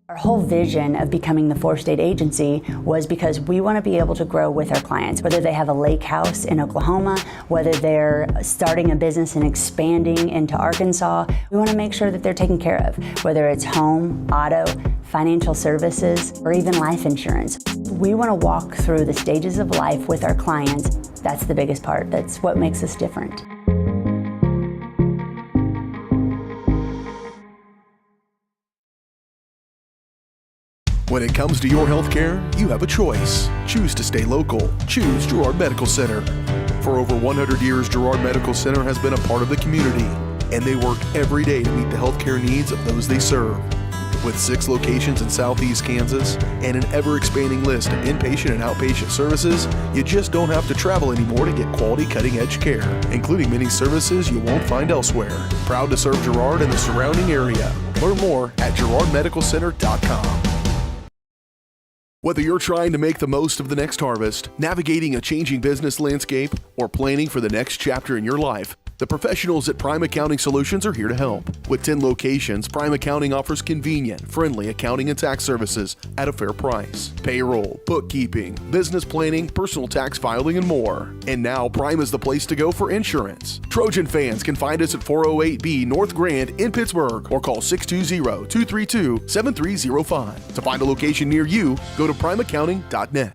Our whole vision of becoming the 4-state agency was because we want to be able to grow with our clients, whether they have a lake house in Oklahoma, whether they're starting a business and expanding into Arkansas. We want to make sure that they're taken care of, whether it's home, auto, financial services, or even life insurance. We want to walk through the stages of life with our clients. That's the biggest part. That's what makes us different. When it comes to your health care, you have a choice. Choose to stay local. Choose Girard Medical Center. For over 100 years, Girard Medical Center has been a part of the community, and they work every day to meet the healthcare needs of those they serve. With 6 locations in Southeast Kansas and an ever-expanding list of inpatient and outpatient services, you just don't have to travel anymore to get quality cutting-edge care, including many services you won't find elsewhere. Proud to serve Girard and the surrounding area. Learn more at GirardMedicalCenter.com. Whether you're trying to make the most of the next harvest, navigating a changing business landscape, or planning for the next chapter in your life, the professionals at Prime Accounting Solutions are here to help. With 10 locations, Prime Accounting offers convenient, friendly accounting and tax services at a fair price. Payroll, bookkeeping, business planning, personal tax filing, and more. And now Prime is the place to go for insurance. Trojan fans can find us at 408B North Grand in Pittsburgh or call 620-232-7305. To find a location near you, go to primeaccounting.net.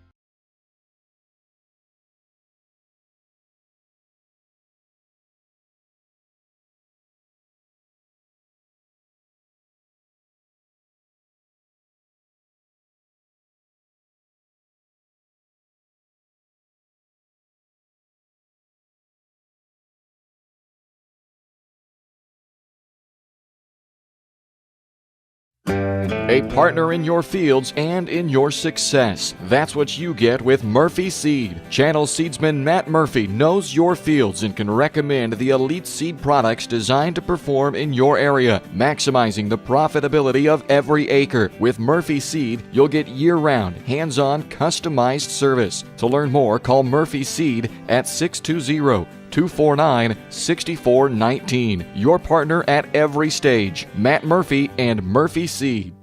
A partner in your fields and in your success. That's what you get with Murphy Seed. Channel seedsman Matt Murphy knows your fields and can recommend the elite seed products designed to perform in your area, maximizing the profitability of every acre. With Murphy Seed, you'll get year-round, hands-on, customized service. To learn more, call Murphy Seed at 620-249-6419. Your partner at every stage. Matt Murphy and Murphy Seed.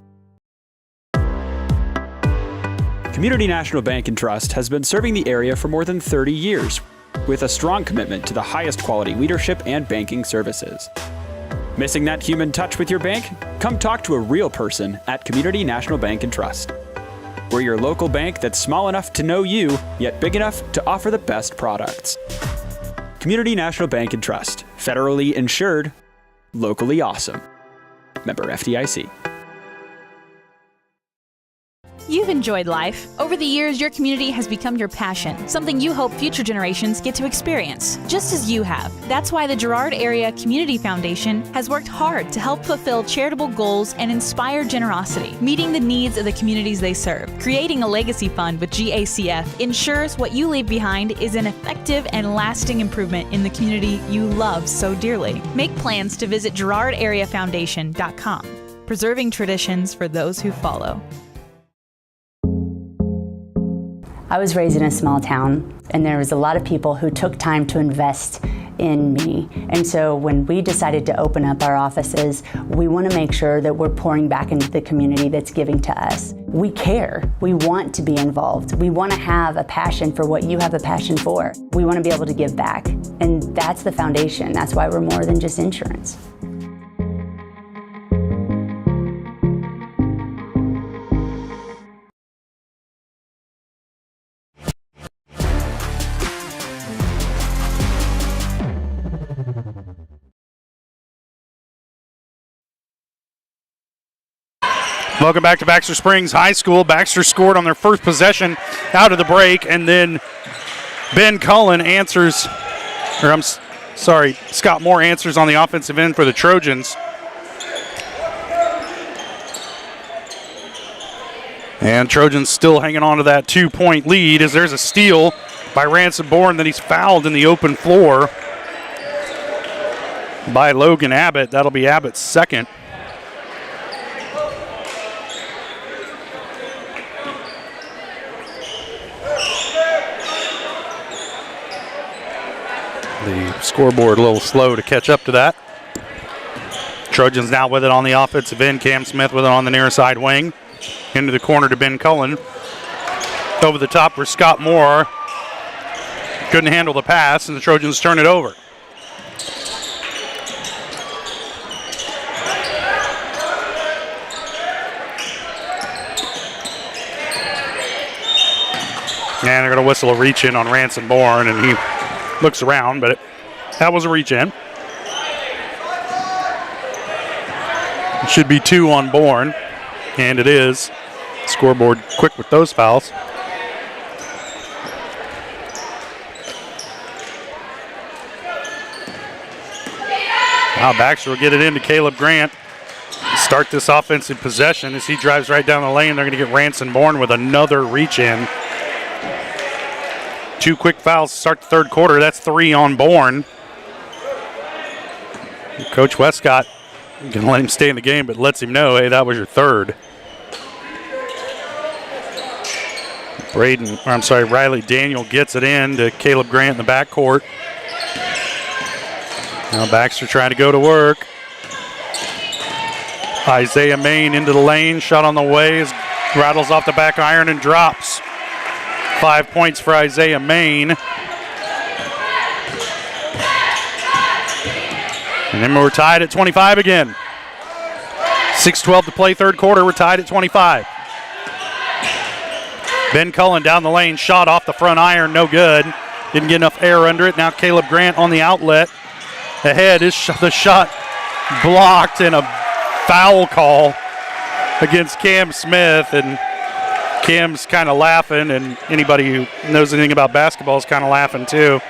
Community National Bank and Trust has been serving the area for more than 30 years with a strong commitment to the highest quality leadership and banking services. Missing that human touch with your bank? Come talk to a real person at Community National Bank and Trust. We're your local bank that's small enough to know you, yet big enough to offer the best products. Community National Bank and Trust. Federally insured. Locally awesome. Member FDIC. You've enjoyed life. Over the years, your community has become your passion, something you hope future generations get to experience, just as you have. That's why the Girard Area Community Foundation has worked hard to help fulfill charitable goals and inspire generosity, meeting the needs of the communities they serve. Creating a legacy fund with GACF ensures what you leave behind is an effective and lasting improvement in the community you love so dearly. Make plans to visit GirardAreaFoundation.com, preserving traditions for those who follow. I was raised in a small town, and there was a lot of people who took time to invest in me. And so when we decided to open up our offices, we want to make sure that we're pouring back into the community that's giving to us. We care. We want to be involved. We want to have a passion for what you have a passion for. We want to be able to give back. And that's the foundation. That's why we're more than just insurance. Welcome back to Baxter Springs High School. Baxter scored on their first possession out of the break, and then Ben Cullen answers, Scott Moore answers on the offensive end for the Trojans. And Trojans still hanging on to that 2-point lead as there's a steal by Ransom Bourne. Then he's fouled in the open floor by Logan Abbott. That'll be Abbott's second. The scoreboard a little slow to catch up to that. Trojans now with it on the offensive end. Cam Smith with it on the near side wing. Into the corner to Ben Cullen. Over the top for Scott Moore. Couldn't handle the pass, and the Trojans turn it over. And they're going to whistle a reach in on Ransom Bourne, and he looks around, but that was a reach in. It should be 2 on Bourne, and it is. Scoreboard quick with those fouls. Now Baxter will get it into Caleb Grant. Start this offensive possession as he drives right down the lane. They're going to get Ransom Bourne with another reach in. 2 quick fouls to start the third quarter. That's 3 on Bourne. Coach Westcott can let him stay in the game, but lets him know, hey, that was your third. Riley Daniel gets it in to Caleb Grant in the backcourt. Now Baxter trying to go to work. Isaiah Main into the lane, shot on the way, rattles off the back iron and drops. 5 points for Isaiah Main. And then we're tied at 25 again. 6:12 to play third quarter. We're tied at 25. Ben Cullen down the lane, shot off the front iron, no good. Didn't get enough air under it. Now Caleb Grant on the outlet. Ahead is the shot blocked, and a foul call against Cam Smith. And Cam's kind of laughing, and anybody who knows anything about basketball is kind of laughing too.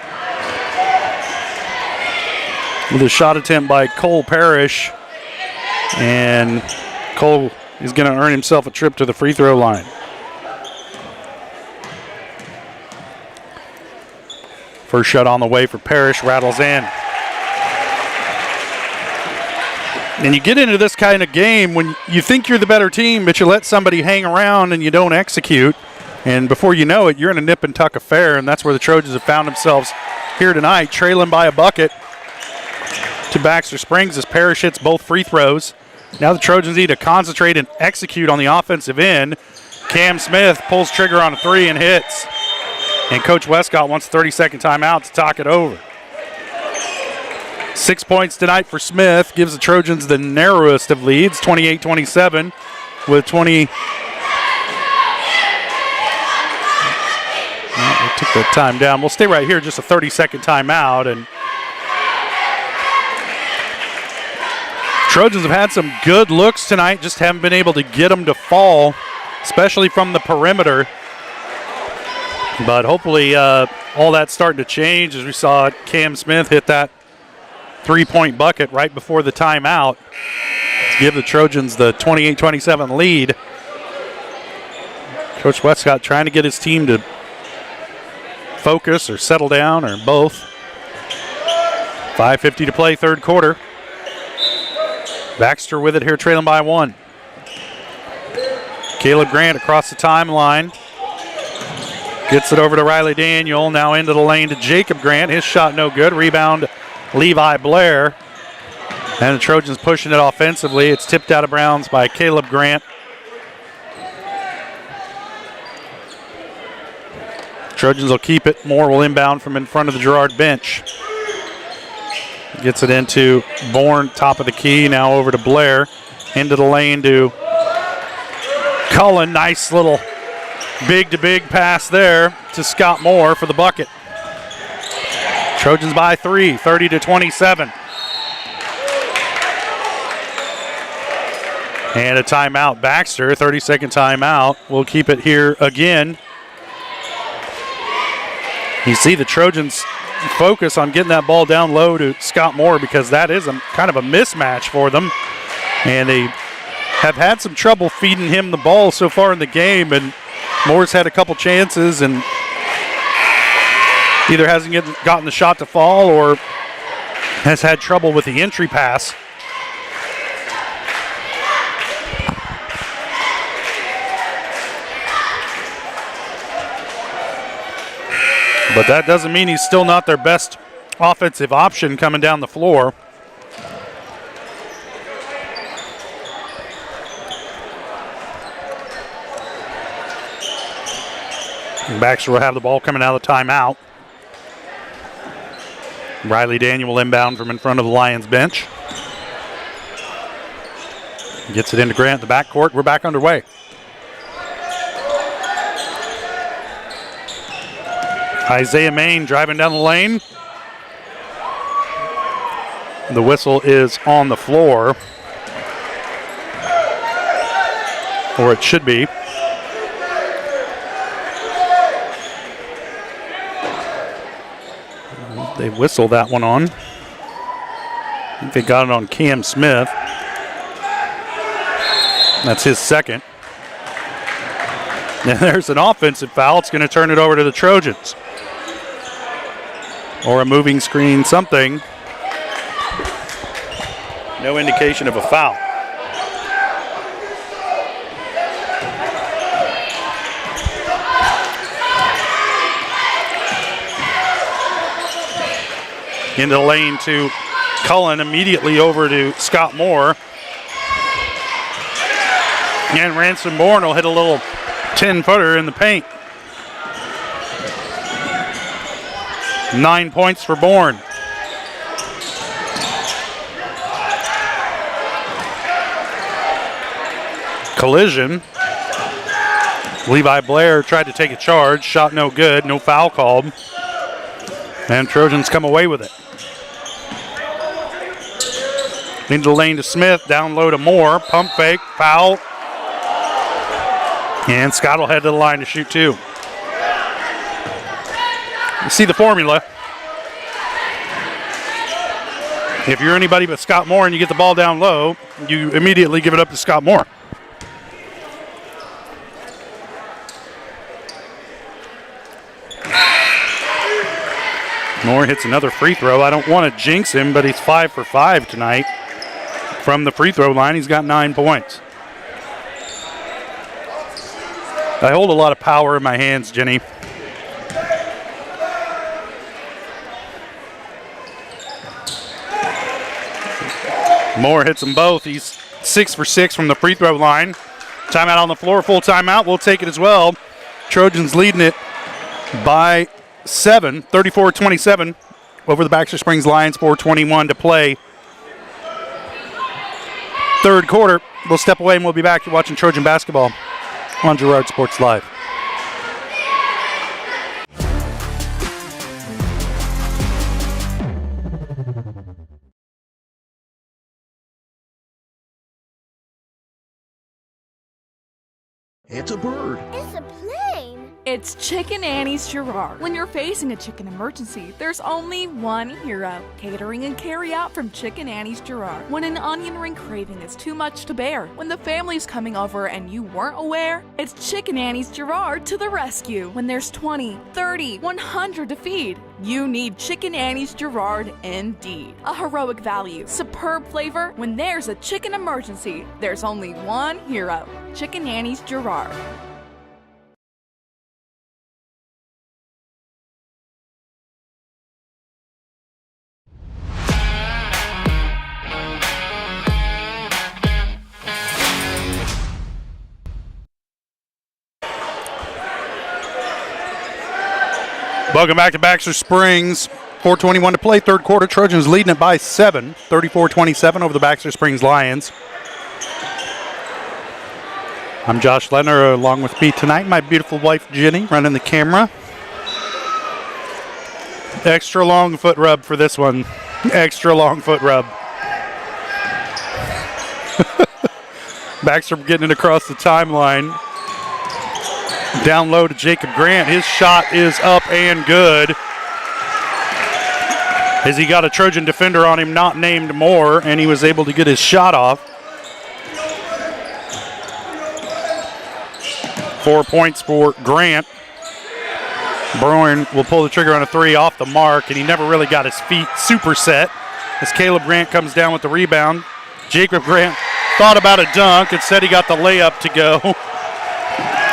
With a shot attempt by Cole Parrish, and Cole is going to earn himself a trip to the free throw line. First shot on the way for Parrish, rattles in. And you get into this kind of game when you think you're the better team, but you let somebody hang around and you don't execute. And before you know it, you're in a nip and tuck affair, and that's where the Trojans have found themselves here tonight, trailing by a bucket to Baxter Springs as Parrish hits both free throws. Now the Trojans need to concentrate and execute on the offensive end. Cam Smith pulls trigger on a 3 and hits. And Coach Westcott wants a 30-second timeout to talk it over. 6 points tonight for Smith gives the Trojans the narrowest of leads, 28-27, with They took the time down. We'll stay right here, just a 30-second timeout. And Trojans have had some good looks tonight, just haven't been able to get them to fall, especially from the perimeter. But hopefully all that's starting to change as we saw Cam Smith hit that three-point bucket right before the timeout to give the Trojans the 28-27 lead. Coach Westcott trying to get his team to focus or settle down or both. 5:50 to play, third quarter. Baxter with it here, trailing by 1. Caleb Grant across the timeline. Gets it over to Riley Daniel. Now into the lane to Jacob Grant. His shot no good. Rebound, Levi Blair. And the Trojans pushing it offensively. It's tipped out of bounds by Caleb Grant. Trojans will keep it. Moore will inbound from in front of the Girard bench. Gets it into Bourne, top of the key. Now over to Blair. Into the lane to Cullen. Nice little big-to-big pass there to Scott Moore for the bucket. Trojans by 3, 30-27. And a timeout. Baxter, 30-second timeout. We'll keep it here again. You see the Trojans focus on getting that ball down low to Scott Moore because that is kind of a mismatch for them. And they have had some trouble feeding him the ball so far in the game, and Moore's had a couple chances and either hasn't gotten the shot to fall or has had trouble with the entry pass. But that doesn't mean he's still not their best offensive option coming down the floor. And Baxter will have the ball coming out of the timeout. Riley Daniel will inbound from in front of the Lions bench. Gets it into Grant in the backcourt. We're back underway. Isaiah Main driving down the lane. The whistle is on the floor. Or it should be. They whistled that one on. I think they got it on Cam Smith. That's his second. And there's an offensive foul. It's going to turn it over to the Trojans. Or a moving screen, something. No indication of a foul. Into the lane to Cullen, immediately over to Scott Moore. And Ransom Bourne will hit a little 10-footer in the paint. 9 points for Bourne. Collision. Levi Blair tried to take a charge. Shot no good. No foul called. And Trojans come away with it. Into the lane to Smith. Down low to Moore. Pump fake. Foul. And Scott will head to the line to shoot two. You see the formula. If you're anybody but Scott Moore and you get the ball down low, you immediately give it up to Scott Moore. Moore hits another free throw. I don't want to jinx him, but he's 5 for 5 tonight. From the free throw line, he's got 9 points. I hold a lot of power in my hands, Jenny. Moore hits them both. He's 6 for 6 from the free throw line. Timeout on the floor, full timeout. We'll take it as well. Trojans leading it by 7, 34-27 over the Baxter Springs Lions, 4:21 to play. Third quarter. We'll step away and we'll be back. You're watching Trojan basketball on Girard Sports Live. It's a bird. It's a plane. It's Chicken Annie's Girard. When you're facing a chicken emergency, there's only one hero. Catering and carry out from Chicken Annie's Girard. When an onion ring craving is too much to bear, when the family's coming over and you weren't aware, it's Chicken Annie's Girard to the rescue. When there's 20, 30, 100 to feed, you need Chicken Annie's Girard indeed. A heroic value, superb flavor. When there's a chicken emergency, there's only one hero. Chicken Annie's Girard. Welcome back to Baxter Springs. 4:21 to play, third quarter. Trojans leading it by 7, 34-27 over the Baxter Springs Lions. I'm Josh Ledner, along with me tonight, my beautiful wife Jenny, running the camera. Extra long foot rub for this one. Extra long foot rub. Baxter getting it across the timeline. Down low to Jacob Grant. His shot is up and good. As he got a Trojan defender on him, not named Moore, and he was able to get his shot off. 4 points for Grant. Bourne will pull the trigger on a 3 off the mark, and he never really got his feet super set. As Caleb Grant comes down with the rebound. Jacob Grant thought about a dunk. Instead, he got the layup to go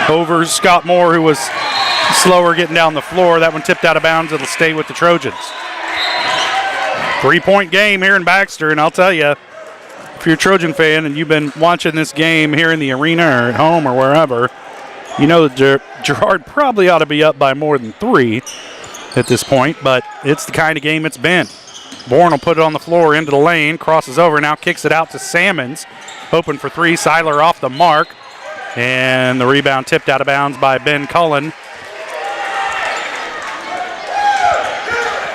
over Scott Moore, who was slower getting down the floor. That one tipped out of bounds. It'll stay with the Trojans. 3-point game here in Baxter, and I'll tell you, if you're a Trojan fan and you've been watching this game here in the arena or at home or wherever, you know that Girard probably ought to be up by more than 3 at this point, but it's the kind of game it's been. Bourne will put it on the floor into the lane, crosses over, now kicks it out to Salmons. Open for 3, Seiler off the mark. And the rebound tipped out of bounds by Ben Cullen.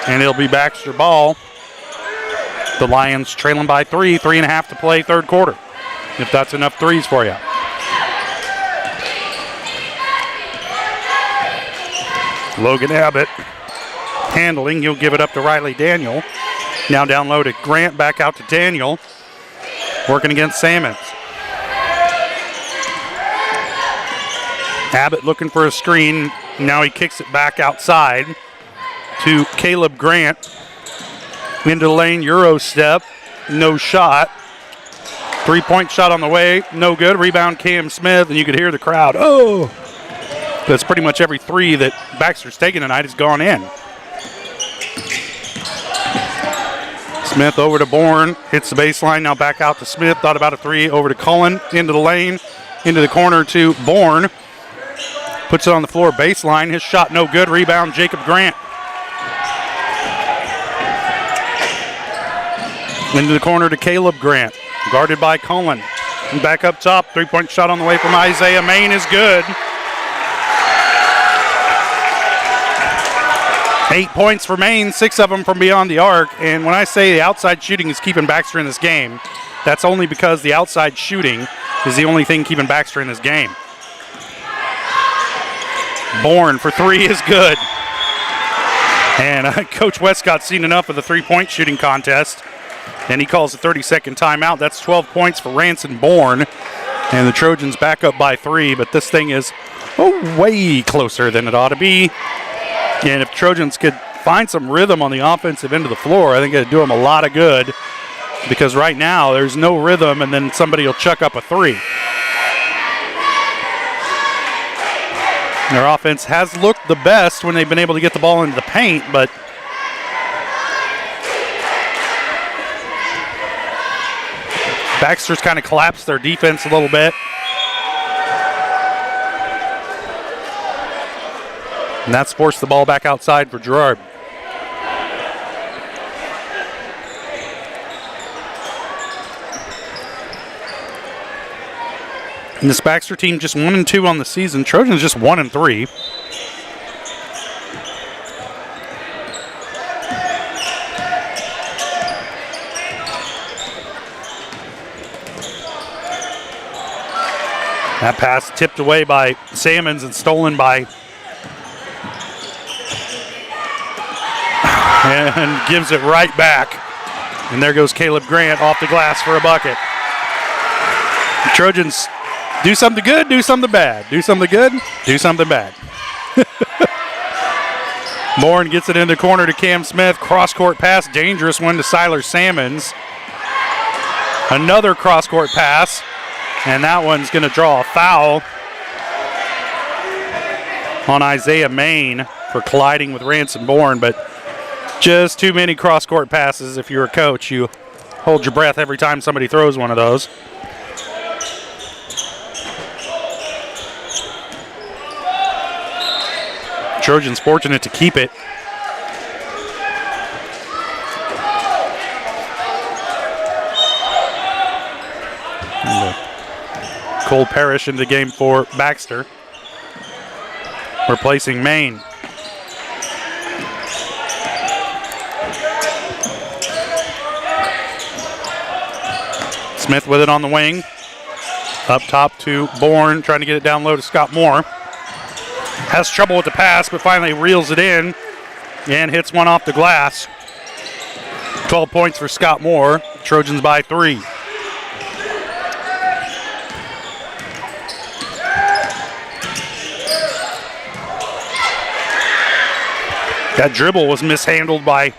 And it'll be Baxter ball. The Lions trailing by 3, 3.5 to play, third quarter. If that's enough threes for you. Logan Abbott handling. He'll give it up to Riley Daniel. Now down low to Grant, back out to Daniel. Working against Salmons. Abbott looking for a screen. Now he kicks it back outside to Caleb Grant. Into the lane, Euro step, no shot. 3-point shot on the way, no good. Rebound Cam Smith, and you could hear the crowd. Oh! That's pretty much every 3 that Baxter's taken tonight has gone in. Smith over to Bourne, hits the baseline, now back out to Smith. Thought about a 3, over to Cullen, into the lane, into the corner to Bourne. Puts it on the floor, baseline. His shot no good. Rebound, Jacob Grant. Into the corner to Caleb Grant. Guarded by Cullen. And back up top. 3-point shot on the way from Isaiah Main is good. 8 points for Maine, 6 of them from beyond the arc. And when I say the outside shooting is keeping Baxter in this game, that's only because the outside shooting is the only thing keeping Baxter in this game. Bourne for 3 is good. And Coach Westcott's seen enough of the 3-point shooting contest, and he calls a 30-second timeout. That's 12 points for Ranson Bourne. And the Trojans back up by 3, but this thing is way closer than it ought to be. And if Trojans could find some rhythm on the offensive end of the floor, I think it'd do them a lot of good, because right now there's no rhythm, and then somebody will chuck up a 3. Their offense has looked the best when they've been able to get the ball into the paint, but Baxter's kind of collapsed their defense a little bit. And that's forced the ball back outside for Girard. And this Baxter team just 1-2 on the season. Trojans just 1-3. That pass tipped away by Salmons and stolen by and gives it right back. And there goes Caleb Grant off the glass for a bucket. The Trojans do something good, do something bad. Do something good, do something bad. Bourne gets it in the corner to Cam Smith. Cross-court pass, dangerous one to Siler Salmons. Another cross-court pass, and that one's going to draw a foul on Isaiah Main for colliding with Ransom Bourne, but just too many cross-court passes. If you're a coach, you hold your breath every time somebody throws one of those. Trojans fortunate to keep it. Cole Parrish into game for Baxter, replacing Maine. Smith with it on the wing. Up top to Bourne, trying to get it down low to Scott Moore. Has trouble with the pass, but finally reels it in and hits one off the glass. 12 points for Scott Moore. Trojans by 3. That dribble was mishandled by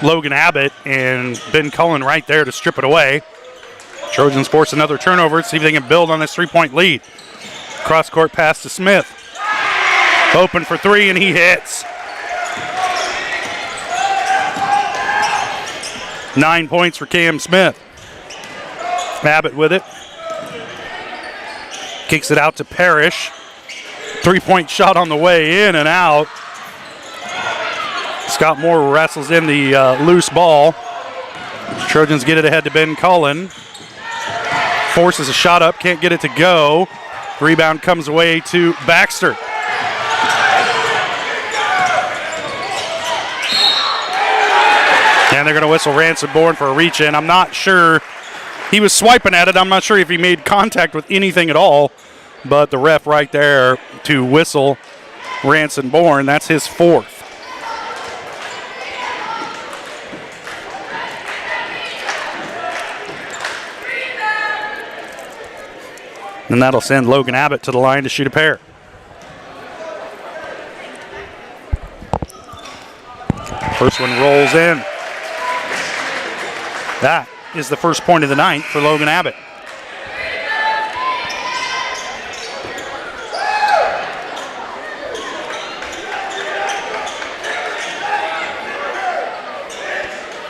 Logan Abbott, and Ben Cullen right there to strip it away. Trojans force another turnover, see if they can build on this 3-point lead. Cross-court pass to Smith. Open for 3, and he hits. 9 points for Cam Smith. Abbott with it. Kicks it out to Parrish. 3-point shot on the way in and out. Scott Moore wrestles in the loose ball. Trojans get it ahead to Ben Cullen. Forces a shot up, can't get it to go. Rebound comes away to Baxter. And they're going to whistle Ransom Bourne for a reach in. I'm not sure. He was swiping at it. I'm not sure if he made contact with anything at all. But the ref right there to whistle Ransom Bourne. That's his 4th. And that'll send Logan Abbott to the line to shoot a pair. First one rolls in. That is the first point of the night for Logan Abbott.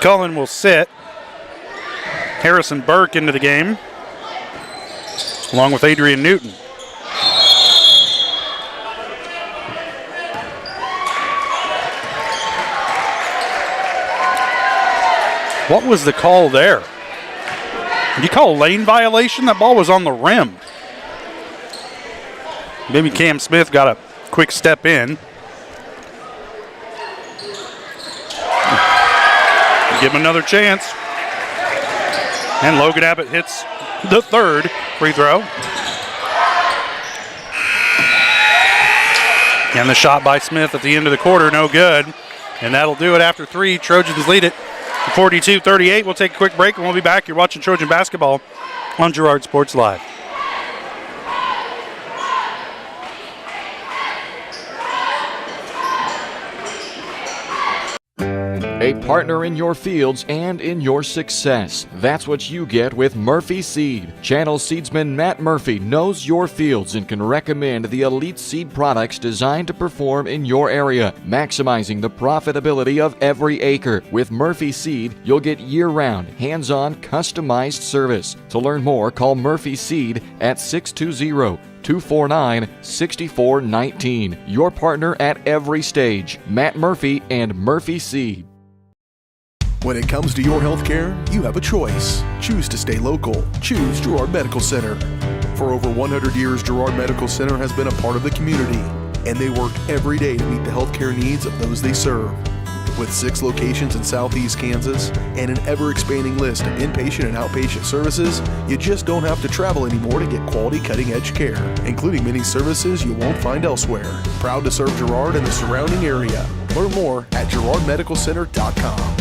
Cullen will sit. Harrison Burke into the game, along with Adrian Newton. What was the call there? Did you call a lane violation? That ball was on the rim. Maybe Cam Smith got a quick step in. Give him another chance. And Logan Abbott hits the 3rd free throw. And the shot by Smith at the end of the quarter, no good. And that'll do it after 3. Trojans lead it 42-38. We'll take a quick break and we'll be back. You're watching Trojan basketball on Girard Sports Live. A partner in your fields and in your success. That's what you get with Murphy Seed. Channel seedsman Matt Murphy knows your fields and can recommend the elite seed products designed to perform in your area, maximizing the profitability of every acre. With Murphy Seed, you'll get year-round, hands-on, customized service. To learn more, call Murphy Seed at 620-249-6419. Your partner at every stage. Matt Murphy and Murphy Seed. When it comes to your healthcare, you have a choice. Choose to stay local. Choose Girard Medical Center. For over 100 years, Girard Medical Center has been a part of the community, and they work every day to meet the healthcare needs of those they serve. With 6 locations in southeast Kansas and an ever-expanding list of inpatient and outpatient services, you just don't have to travel anymore to get quality cutting-edge care, including many services you won't find elsewhere. Proud to serve Girard and the surrounding area. Learn more at GirardMedicalCenter.com.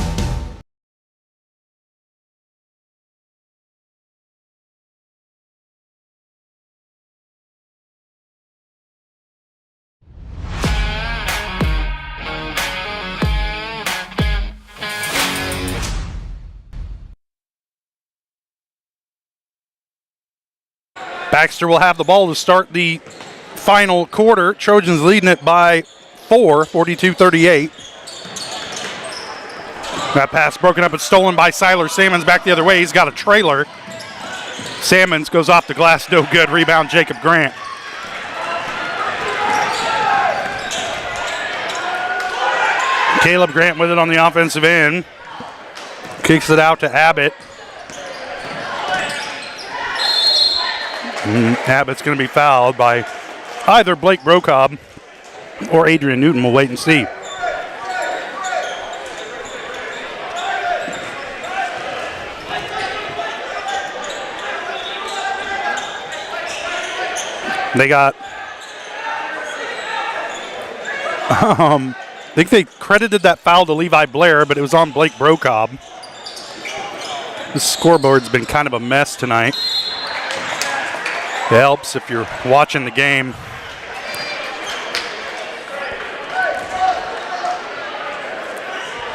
Baxter will have the ball to start the final quarter. Trojans leading it by 4, 42-38. That pass broken up and stolen by Siler Salmons back the other way. He's got a trailer. Salmons goes off the glass, no good. Rebound, Jacob Grant. Caleb Grant with it on the offensive end. Kicks it out to Abbott. Abbott's going to be fouled by either Blake Brocob or Adrian Newton. We'll wait and see. They got, I think they credited that foul to Levi Blair, but it was on Blake Brocob. The scoreboard's been kind of a mess tonight. It helps if you're watching the game.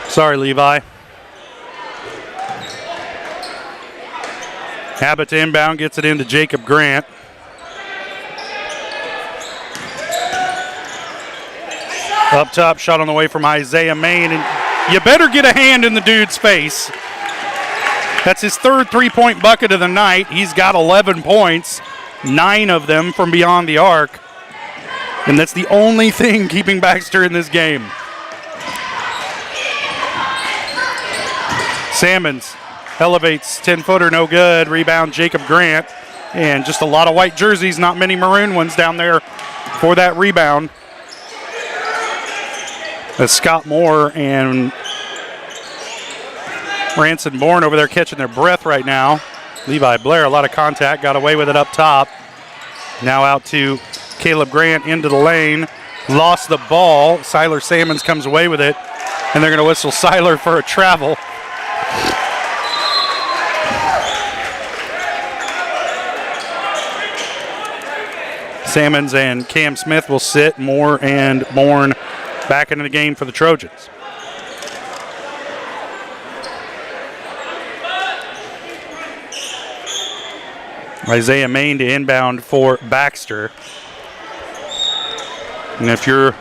Sorry, Levi. Abbott to inbound, gets it into Jacob Grant. Up top, shot on the way from Isaiah Main, and you better get a hand in the dude's face. That's his third three-point bucket of the night. He's got 11 points, 9 of them from beyond the arc, and that's the only thing keeping Baxter in this game. Salmons elevates, 10-footer, no good. Rebound, Jacob Grant, and just a lot of white jerseys, not many maroon ones down there for that rebound. As Scott Moore and Ranson Bourne over there catching their breath right now. Levi Blair, a lot of contact, got away with it up top. Now out to Caleb Grant into the lane. Lost the ball. Siler Salmons comes away with it, and they're going to whistle Siler for a travel. Salmons and Cam Smith will sit. Moore and Bourne back into the game for the Trojans. Isaiah Main to inbound for Baxter. And if you're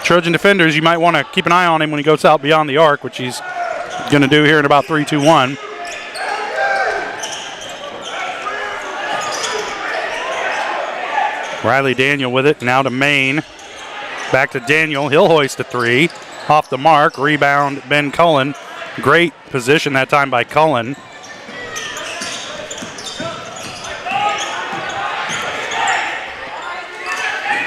Trojan defenders, you might want to keep an eye on him when he goes out beyond the arc, which he's going to do here in about 3-2-1. Riley Daniel with it, now to Main. Back to Daniel, he'll hoist a three. Off the mark, rebound Ben Cullen. Great position that time by Cullen.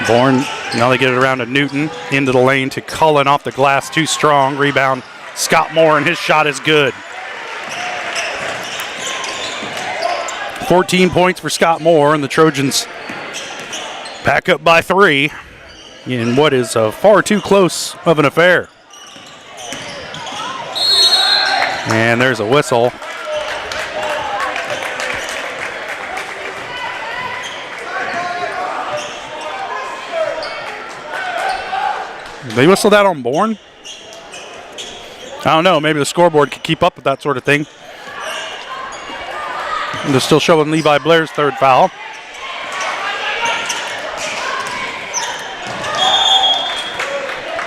Bourne, now they get it around to Newton. Into the lane to Cullen, off the glass, too strong. Rebound, Scott Moore, and his shot is good. 14 points for Scott Moore, and the Trojans back up by 3 in what is far too close of an affair. And there's a whistle. They whistled that on Bourne? I don't know. Maybe the scoreboard could keep up with that sort of thing. And they're still showing Levi Blair's third foul.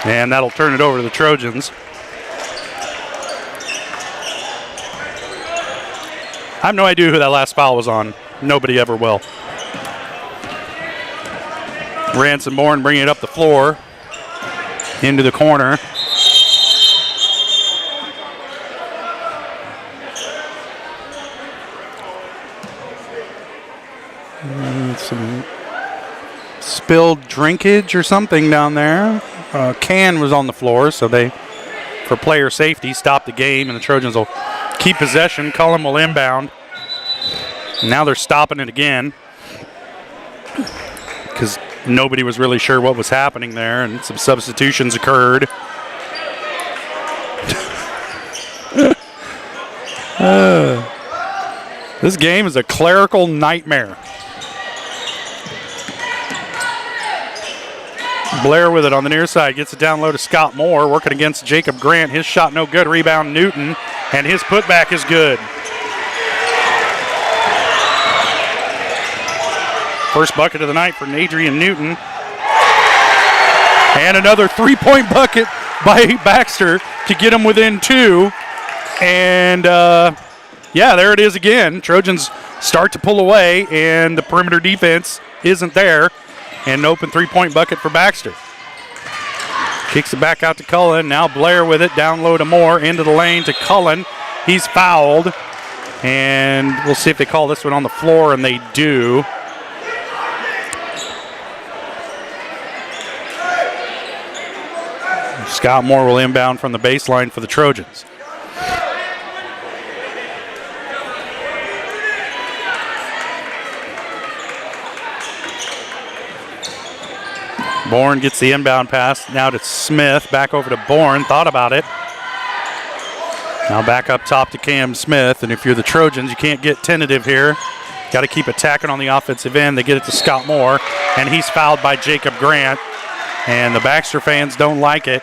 And that'll turn it over to the Trojans. I have no idea who that last foul was on. Nobody ever will. Ransom Bourne bringing it up the floor. Into the corner. Some spilled drinkage or something down there. Can was on the floor, so they for player safety, stop the game, and the Trojans will keep possession. Cullen will inbound. Now they're stopping it again because nobody was really sure what was happening there, and some substitutions occurred. This game is a clerical nightmare. Blair with it on the near side, gets it down low to Scott Moore, working against Jacob Grant. His shot no good, rebound Newton, and his putback is good. First bucket of the night for Nadrian Newton. And another three-point bucket by Baxter to get him within 2. And yeah, there it is again. Trojans start to pull away, and the perimeter defense isn't there. And an open three-point bucket for Baxter. Kicks it back out to Cullen. Now Blair with it, down low to Moore, into the lane to Cullen. He's fouled. And we'll see if they call this one on the floor, and they do. Scott Moore will inbound from the baseline for the Trojans. Bourne gets the inbound pass now to Smith. Back over to Bourne. Thought about it. Now back up top to Cam Smith. And if you're the Trojans, you can't get tentative here. Got to keep attacking on the offensive end. They get it to Scott Moore, and he's fouled by Jacob Grant. And the Baxter fans don't like it.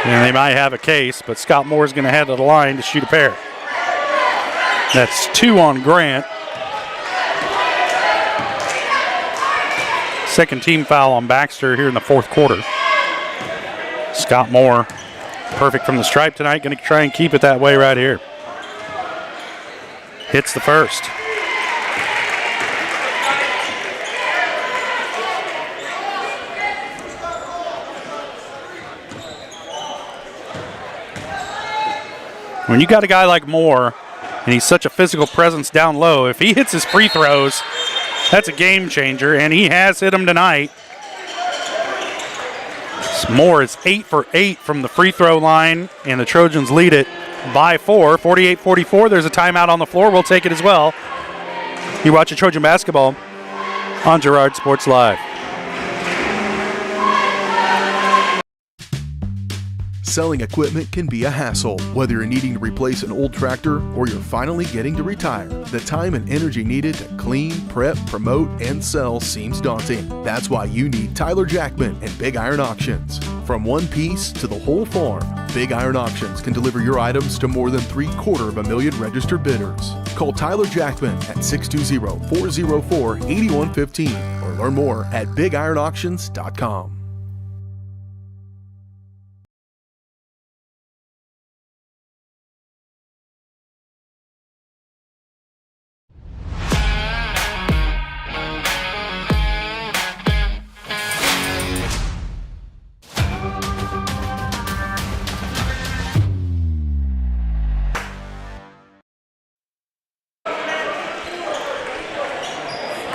And they might have a case, but Scott Moore's going to head to the line to shoot a pair. That's 2 on Grant. Second team foul on Baxter here in the fourth quarter. Scott Moore, perfect from the stripe tonight. Going to try and keep it that way right here. Hits the first. When you got a guy like Moore, and he's such a physical presence down low, if he hits his free throws, that's a game changer, and he has hit them tonight. Moore is 8 for 8 from the free throw line, and the Trojans lead it by 4, 48-44. There's a timeout on the floor. We'll take it as well. You're watching Trojan basketball on Girard Sports Live. Selling equipment can be a hassle, whether you're needing to replace an old tractor or you're finally getting to retire. The time and energy needed to clean, prep, promote, and sell seems daunting. That's why you need Tyler Jackman and Big Iron Auctions. From one piece to the whole farm, Big Iron Auctions can deliver your items to more than 750,000 registered bidders. Call Tyler Jackman at 620-404-8115 or learn more at BigIronAuctions.com.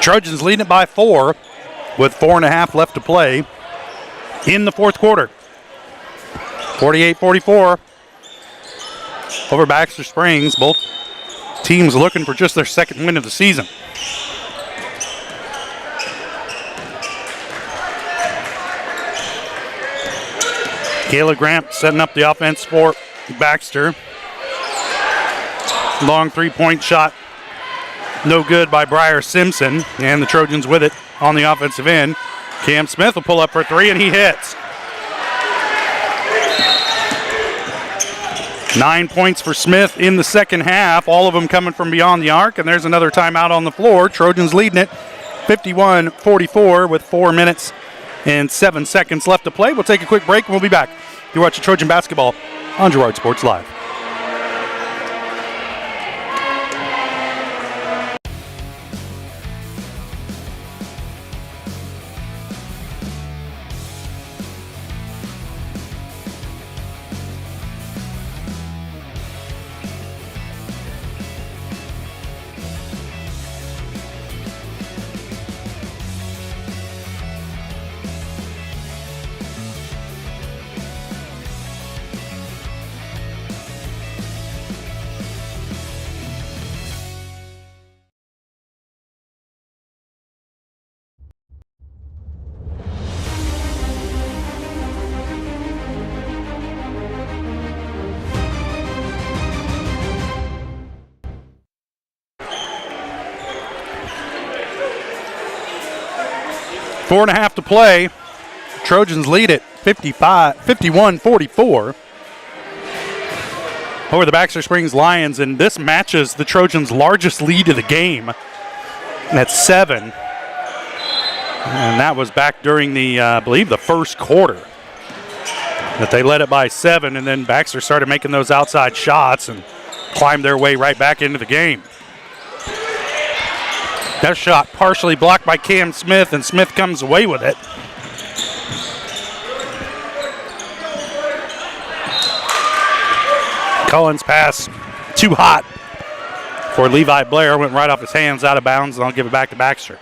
Trojans leading it by 4 with 4.5 left to play in the fourth quarter. 48-44 over Baxter Springs. Both teams looking for just their second win of the season. Kayla Grant setting up the offense for Baxter. Long three-point shot. No good by Briar Simpson, and the Trojans with it on the offensive end. Cam Smith will pull up for 3, and he hits. 9 points for Smith in the second half, all of them coming from beyond the arc, and there's another timeout on the floor. Trojans leading it 51-44 with 4 minutes and 7 seconds left to play. We'll take a quick break, and we'll be back. You're watching Trojan basketball on Girard Sports Live. 4.5 to play. Trojans lead it 51-44 over the Baxter Springs Lions, and this matches the Trojans' largest lead of the game. That's 7. And that was back during the, I believe, the first quarter that they led it by 7, and then Baxter started making those outside shots and climbed their way right back into the game. That shot partially blocked by Cam Smith, and Smith comes away with it. Cullen's pass too hot for Levi Blair. Went right off his hands, out of bounds, and I'll give it back to Baxter.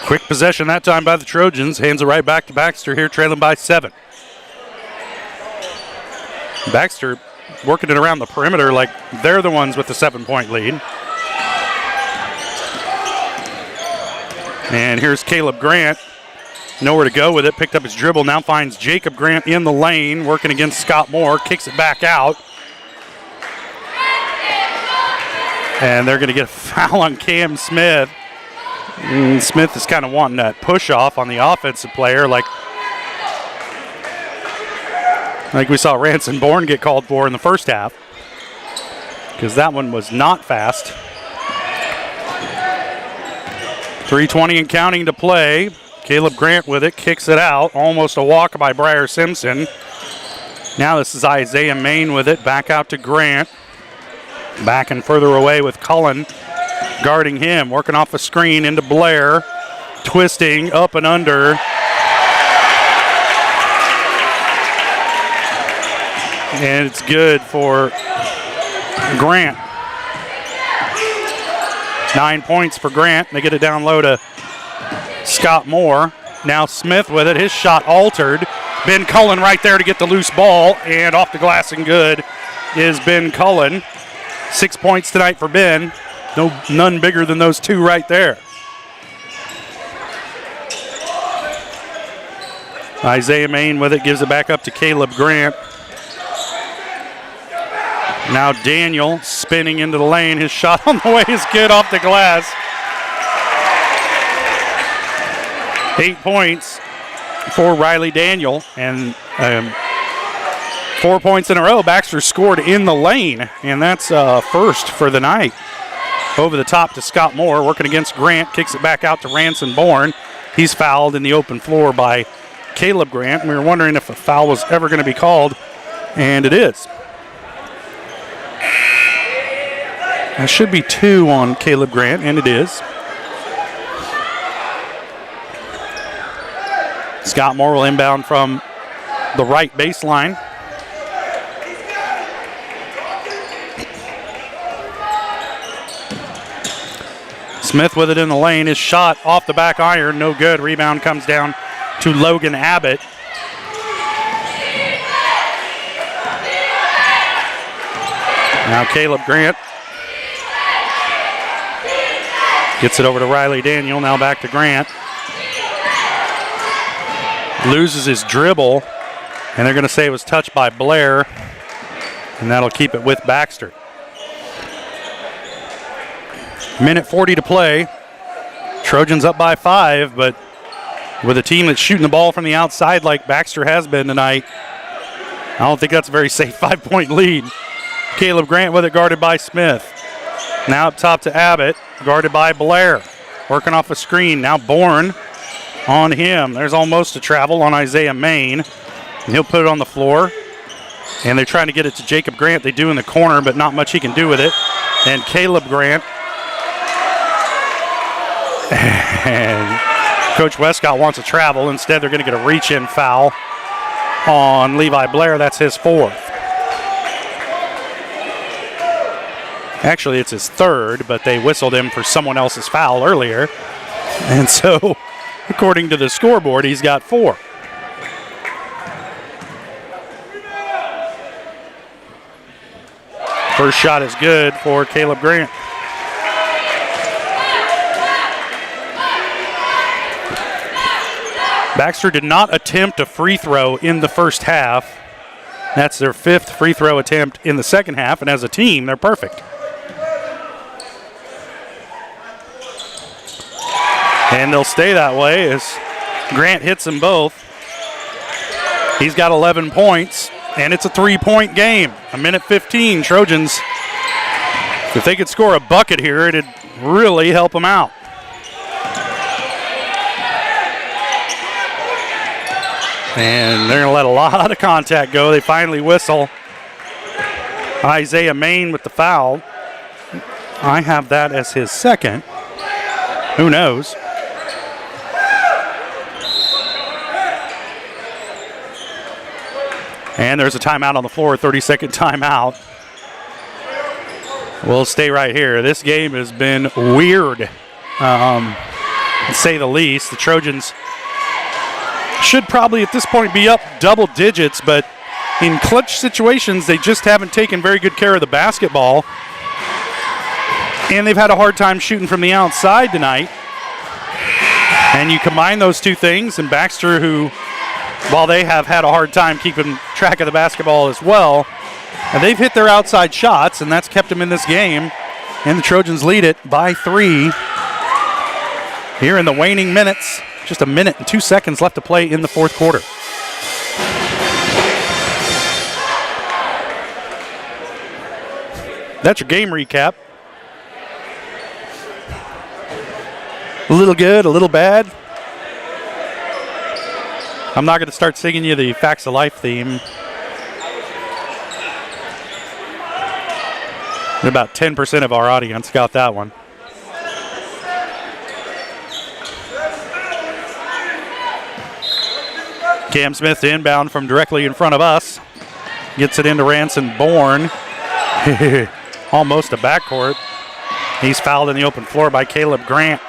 Quick possession that time by the Trojans. Hands it right back to Baxter here, trailing by 7. Baxter working it around the perimeter like they're the ones with the 7-point lead. And here's Caleb Grant. Nowhere to go with it. Picked up his dribble. Now finds Jacob Grant in the lane. Working against Scott Moore. Kicks it back out. And they're going to get a foul on Cam Smith. And Smith is kind of wanting that push off on the offensive player like we saw Ranson Bourne get called for in the first half. Because that one was not fast. 3:20 and counting to play. Caleb Grant with it, kicks it out. Almost a walk by Briar Simpson. Now this is Isaiah Main with it, back out to Grant. Back and further away with Cullen guarding him, working off a screen into Blair. Twisting, up and under. And it's good for Grant. 9 points for Grant. They get it down low to Scott Moore. Now Smith with it. His shot altered. Ben Cullen right there to get the loose ball. And off the glass and good is Ben Cullen. 6 points tonight for Ben. None bigger than those two right there. Isaiah Main with it. Gives it back up to Caleb Grant. Now Daniel spinning into the lane. His shot on the way is good off the glass. 8 points for Riley Daniel. And 4 points in a row. Baxter scored in the lane. And that's first for the night. Over the top to Scott Moore. Working against Grant. Kicks it back out to Ranson Bourne. He's fouled in the open floor by Caleb Grant. We were wondering if a foul was ever going to be called. And it is. That should be 2 on Caleb Grant, and it is. Scott Moore will inbound from the right baseline. Smith with it in the lane. His shot off the back iron, no good. Rebound comes down to Logan Abbott. Now Caleb Grant gets it over to Riley Daniel. Now back to Grant. Loses his dribble, and they're going to say it was touched by Blair, and that'll keep it with Baxter. Minute 40 to play. Trojans up by 5, but with a team that's shooting the ball from the outside like Baxter has been tonight, I don't think that's a very safe 5-point lead. Caleb Grant with it, guarded by Smith. Now up top to Abbott, guarded by Blair. Working off a screen. Now Bourne on him. There's almost a travel on Isaiah Main. And he'll put it on the floor. And they're trying to get it to Jacob Grant. They do in the corner, but not much he can do with it. And Caleb Grant. And Coach Westcott wants a travel. Instead, they're going to get a reach-in foul on Levi Blair. That's his 4th. Actually, it's his 3rd, but they whistled him for someone else's foul earlier. And so, according to the scoreboard, he's got 4. First shot is good for Caleb Grant. Baxter did not attempt a free throw in the first half. That's their 5th free throw attempt in the second half, and as a team, they're perfect. And they'll stay that way as Grant hits them both. He's got 11 points, and it's a 3-point game. 1:15, Trojans. If they could score a bucket here, it'd really help them out. And they're going to let a lot of contact go. They finally whistle. Isaiah Main with the foul. I have that as his second. Who knows? And there's a timeout on the floor, 30-second timeout. We'll stay right here. This game has been weird, to say the least. The Trojans should probably at this point be up double digits, but in clutch situations, they just haven't taken very good care of the basketball. And they've had a hard time shooting from the outside tonight. And you combine those two things, and Baxter, who, while they have had a hard time keeping track of the basketball as well, and they've hit their outside shots, and that's kept them in this game. And the Trojans lead it by 3 here in the waning minutes. Just 1 minute and 2 seconds left to play in the fourth quarter. That's your game recap. A little good, a little bad. I'm not going to start singing you the Facts of Life theme. About 10% of our audience got that one. Cam Smith inbound from directly in front of us. Gets it into Ranson Bourne. Almost a backcourt. He's fouled in the open floor by Caleb Grant.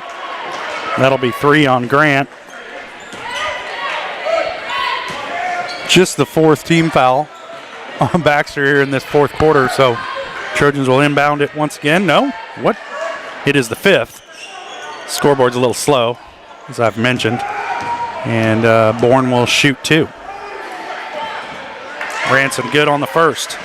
That'll be 3 on Grant. Just the 4th team foul on Baxter here in this fourth quarter, so Trojans will inbound it once again. No? What? It is the 5th. Scoreboard's a little slow, as I've mentioned. And Bourne will shoot 2. Ransom good on the first.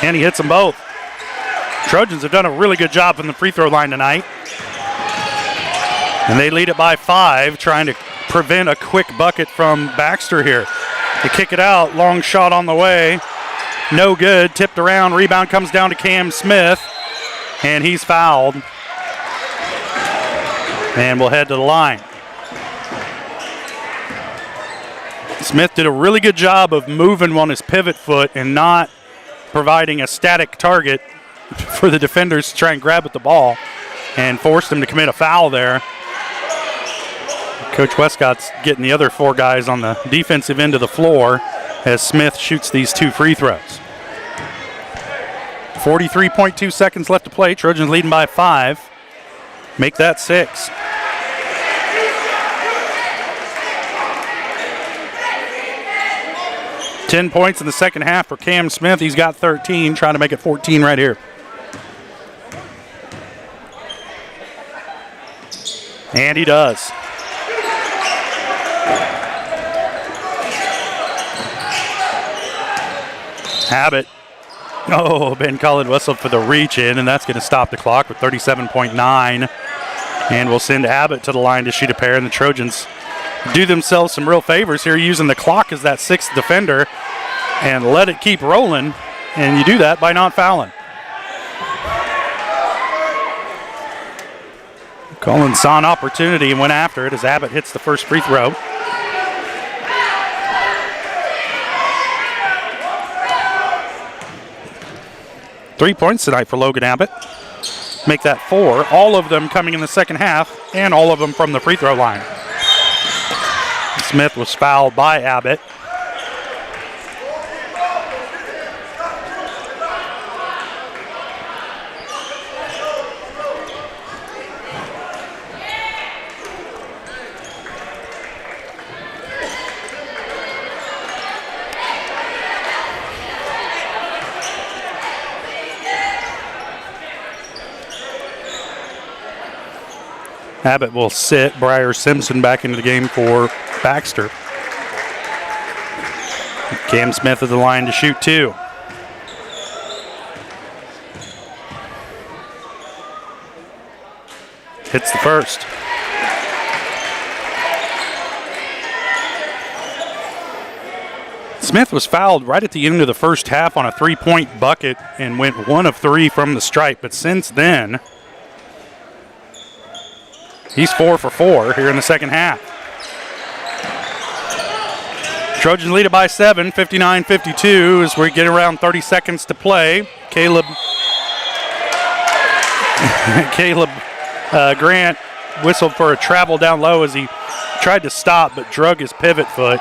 And he hits them both. Trojans have done a really good job from the free throw line tonight. And they lead it by 5, trying to prevent a quick bucket from Baxter here. They kick it out, long shot on the way. No good, tipped around, rebound comes down to Cam Smith, and he's fouled. And we'll head to the line. Smith did a really good job of moving on his pivot foot and not providing a static target for the defenders to try and grab at the ball, and forced him to commit a foul there. Coach Westcott's getting the other 4 guys on the defensive end of the floor as Smith shoots these 2 free throws. 43.2 seconds left to play. Trojans leading by 5. Make that 6. Ten points in the second half for Cam Smith. He's got 13, trying to make it 14 right here. And he does. Abbott. Oh, Ben Cullen whistled for the reach in, and that's going to stop the clock with 37.9. And we'll send Abbott to the line to shoot a pair, and the Trojans do themselves some real favors here, using the clock as that 6th defender and let it keep rolling, and you do that by not fouling. Cullen saw an opportunity and went after it as Abbott hits the first free throw. Three points tonight for Logan Abbott. Make that 4, all of them coming in the second half, and all of them from the free throw line. Smith was fouled by Abbott. Abbott will sit Briar Simpson back into the game for Baxter. Cam Smith at the line to shoot 2. Hits the first. Smith was fouled right at the end of the first half on a 3-point bucket and went 1 of 3 from the stripe. But since then, he's 4 for 4 here in the second half. Trojans lead it by 7, 59-52 as we get around 30 seconds to play. Caleb Grant whistled for a travel down low as he tried to stop but drug his pivot foot.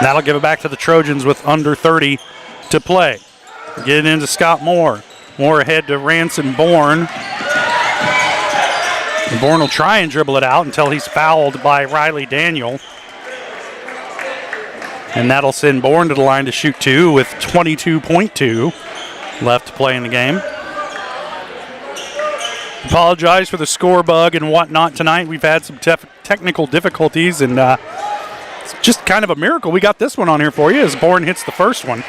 That'll give it back to the Trojans with under 30 to play. Getting into Scott Moore. Moore ahead to Ransom Bourne. Bourne will try and dribble it out until he's fouled by Riley Daniel. And that'll send Bourne to the line to shoot 2 with 22.2 left to play in the game. Apologize for the score bug and whatnot tonight. We've had some technical difficulties, and it's just kind of a miracle we got this one on here for you as Bourne hits the first one.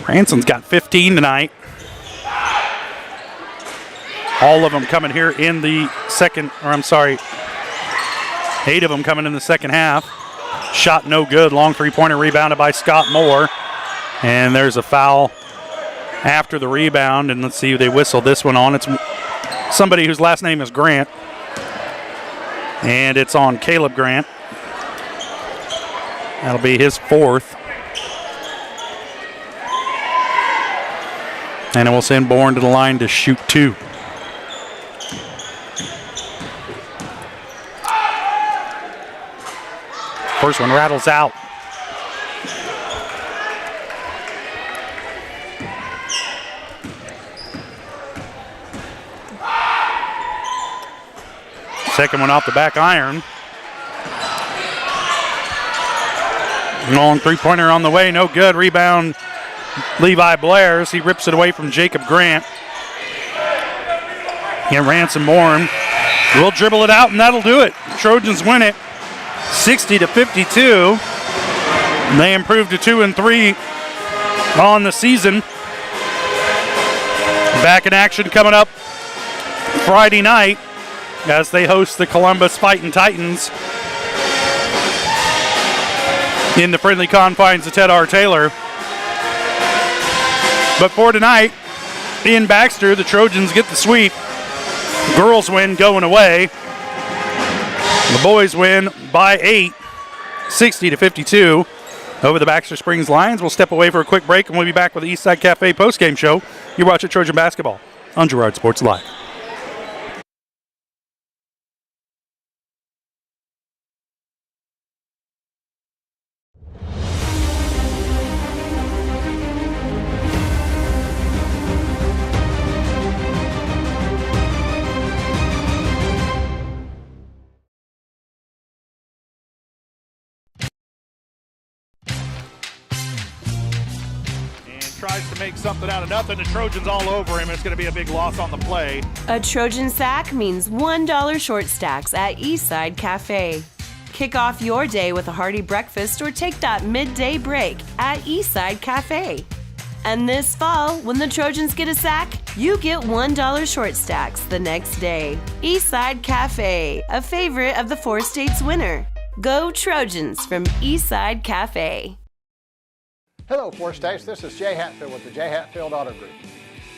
Ransom's got 15 tonight. All of them coming here in the second, 8 of them coming in the second half. Shot no good. Long three-pointer rebounded by Scott Moore. And there's a foul after the rebound. And let's see who they whistle this one on. It's somebody whose last name is Grant. And it's on Caleb Grant. That'll be his 4th. And it will send Bourne to the line to shoot 2. First one rattles out. Second one off the back iron. Long three-pointer on the way, no good. Rebound, Levi Blairs. He rips it away from Jacob Grant. And Ransom Bourne will dribble it out, and that'll do it. Trojans win it 60-52. They improved to 2-3 on the season. Back in action coming up Friday night as they host the Columbus Fightin' Titans in the friendly confines of Ted R. Taylor. But for tonight, in Baxter, the Trojans get the sweep. Girls win going away. The boys win by 8, 60-52 over the Baxter Springs Lions. We'll step away for a quick break, and we'll be back with the Eastside Cafe postgame show. You're watching Trojan Basketball on Girard Sports Live. Tries to make something out of nothing. The Trojans all over him. It's going to be a big loss on the play. A Trojan sack means $1 short stacks at Eastside Cafe. Kick off your day with a hearty breakfast or take that midday break at Eastside Cafe. And this fall, when the Trojans get a sack, you get $1 short stacks the next day. Eastside Cafe, a favorite of the 4 states winner. Go Trojans from Eastside Cafe. Hello, 4 States. This is Jay Hatfield with the Jay Hatfield Auto Group.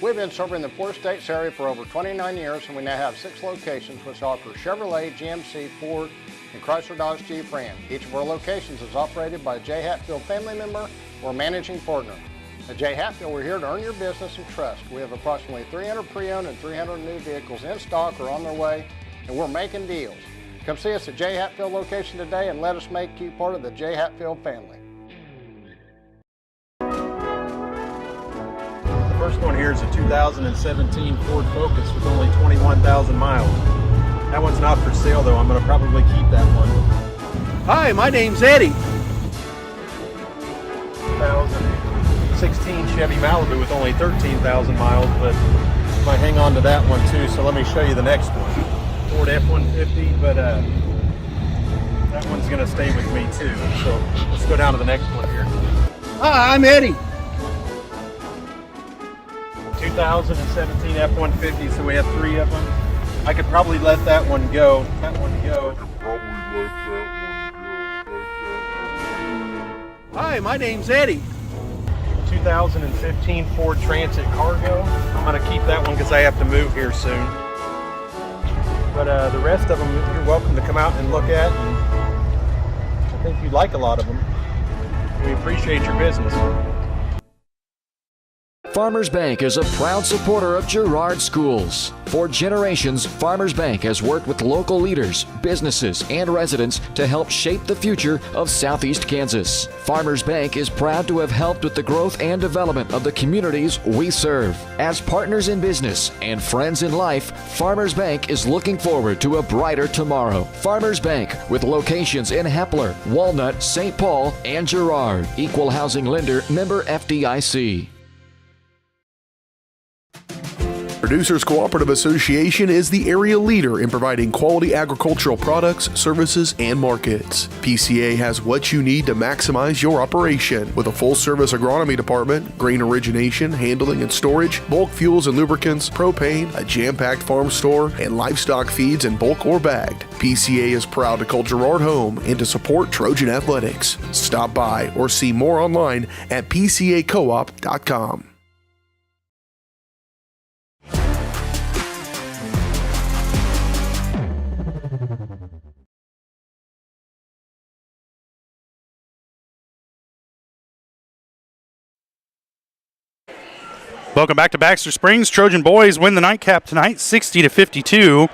We've been serving the 4 States area for over 29 years, and we now have 6 locations which offer Chevrolet, GMC, Ford, and Chrysler Dodge Jeep Ram. Each of our locations is operated by a Jay Hatfield family member or managing partner. At Jay Hatfield, we're here to earn your business and trust. We have approximately 300 pre-owned and 300 new vehicles in stock or on their way, and we're making deals. Come see us at Jay Hatfield location today and let us make you part of the Jay Hatfield family. First one here is a 2017 Ford Focus with only 21,000 miles. That one's not for sale though. I'm going to probably keep that one. Hi, my name's Eddie. 2016 Chevy Malibu with only 13,000 miles, but I might hang on to that one too. So let me show you the next one. Ford F-150, but that one's gonna stay with me too. So let's go down to the next one here. Hi, I'm Eddie. 2017 F-150, so we have 3 of them. I could probably let that one go. Hi, my name's Eddie. 2015 Ford Transit Cargo. I'm gonna keep that one because I have to move here soon. But the rest of them, you're welcome to come out and look at. And I think you'd like a lot of them. We appreciate your business. Farmers Bank is a proud supporter of Girard Schools. For generations, Farmers Bank has worked with local leaders, businesses, and residents to help shape the future of Southeast Kansas. Farmers Bank is proud to have helped with the growth and development of the communities we serve. As partners in business and friends in life, Farmers Bank is looking forward to a brighter tomorrow. Farmers Bank, with locations in Hepler, Walnut, St. Paul, and Girard. Equal housing lender, member FDIC. Producers Cooperative Association is the area leader in providing quality agricultural products, services, and markets. PCA has what you need to maximize your operation with a full-service agronomy department, grain origination, handling and storage, bulk fuels and lubricants, propane, a jam-packed farm store, and livestock feeds in bulk or bagged. PCA is proud to call Girard home and to support Trojan Athletics. Stop by or see more online at pcacoop.com. Welcome back to Baxter Springs. Trojan boys win the nightcap tonight, 60-52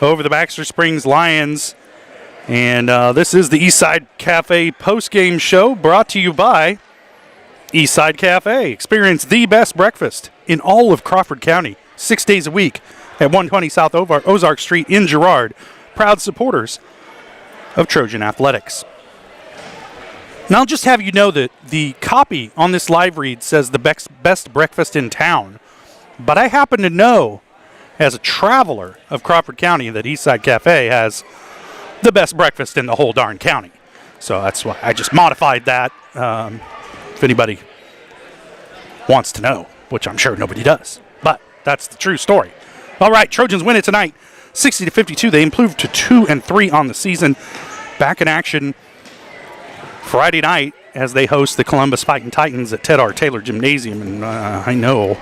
over the Baxter Springs Lions. And this is the Eastside Cafe postgame show brought to you by Eastside Cafe. Experience the best breakfast in all of Crawford County, 6 days a week at 120 South Ozark Street in Girard. Proud supporters of Trojan Athletics. Now, I'll just have you know that the copy on this live read says the best breakfast in town. But I happen to know, as a traveler of Crawford County, that Eastside Cafe has the best breakfast in the whole darn county. So that's why I just modified that. If anybody wants to know, which I'm sure nobody does. But that's the true story. All right, Trojans win it tonight, 60-52. They improved to 2-3 on the season. Back in action Friday night as they host the Columbus Fighting Titans at Ted R. Taylor Gymnasium. And I know,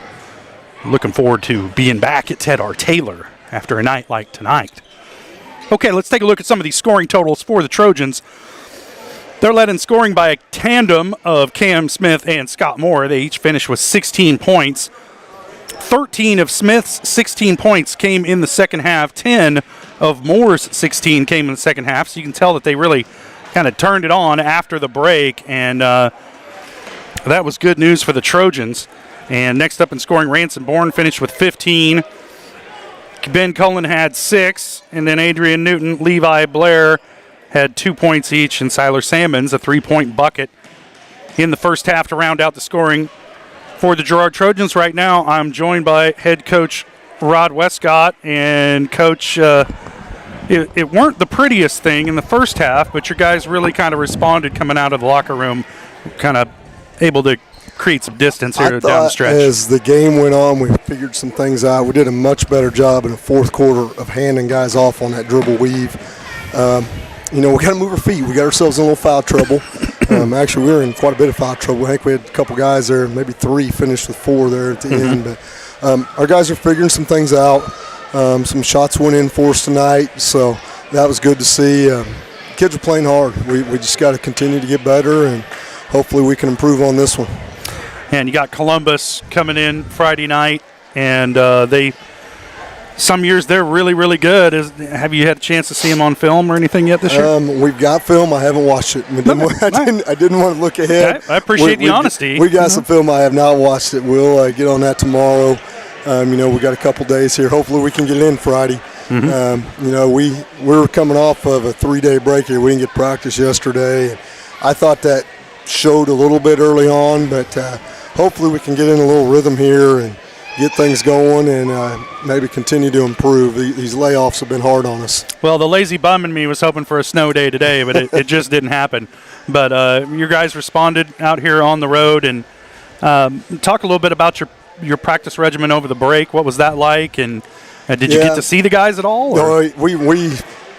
looking forward to being back at Ted R. Taylor after a night like tonight. Okay, let's take a look at some of these scoring totals for the Trojans. They're led in scoring by a tandem of Cam Smith and Scott Moore. They each finished with 16 points. 13 of Smith's 16 points came in the second half. 10 of Moore's 16 came in the second half. So you can tell that they really kind of turned it on after the break, and that was good news for the Trojans. And next up in scoring, Ransom Bourne finished with 15. Ben Cullen had 6, and then Adrian Newton, Levi Blair had 2 points each, and Siler Salmons a 3-point bucket in the first half to round out the scoring for the Girard Trojans. Right now, I'm joined by head coach Rod Westcott, and Coach, it weren't the prettiest thing in the first half, but your guys really kind of responded coming out of the locker room, kind of able to create some distance here down the stretch. As the game went on, we figured some things out. We did a much better job in the fourth quarter of handing guys off on that dribble weave. We got to move our feet. We got ourselves in a little foul trouble. Actually, we were in quite a bit of foul trouble. I think we had a couple guys there, maybe 3 finished with 4 there at the end. But our guys are figuring some things out. Some shots went in for us tonight, so that was good to see. Kids are playing hard. We just got to continue to get better, and hopefully we can improve on this one. And you got Columbus coming in Friday night, and some years they're really, really good. Have you had a chance to see them on film or anything yet this year? We've got film. I haven't watched it. I didn't want to look ahead. Okay. I appreciate the honesty. We got some film. I have not watched it. We'll get on that tomorrow. We got a couple days here. Hopefully we can get in Friday. We're coming off of a 3-day break here. We didn't get practice yesterday. I thought that showed a little bit early on, but hopefully we can get in a little rhythm here and get things going and maybe continue to improve. These layoffs have been hard on us. Well, the lazy bum in me was hoping for a snow day today, but it just didn't happen. But your guys responded out here on the road, and talk a little bit about your practice regimen over the break. What was that like, and did you get to see the guys at all? No,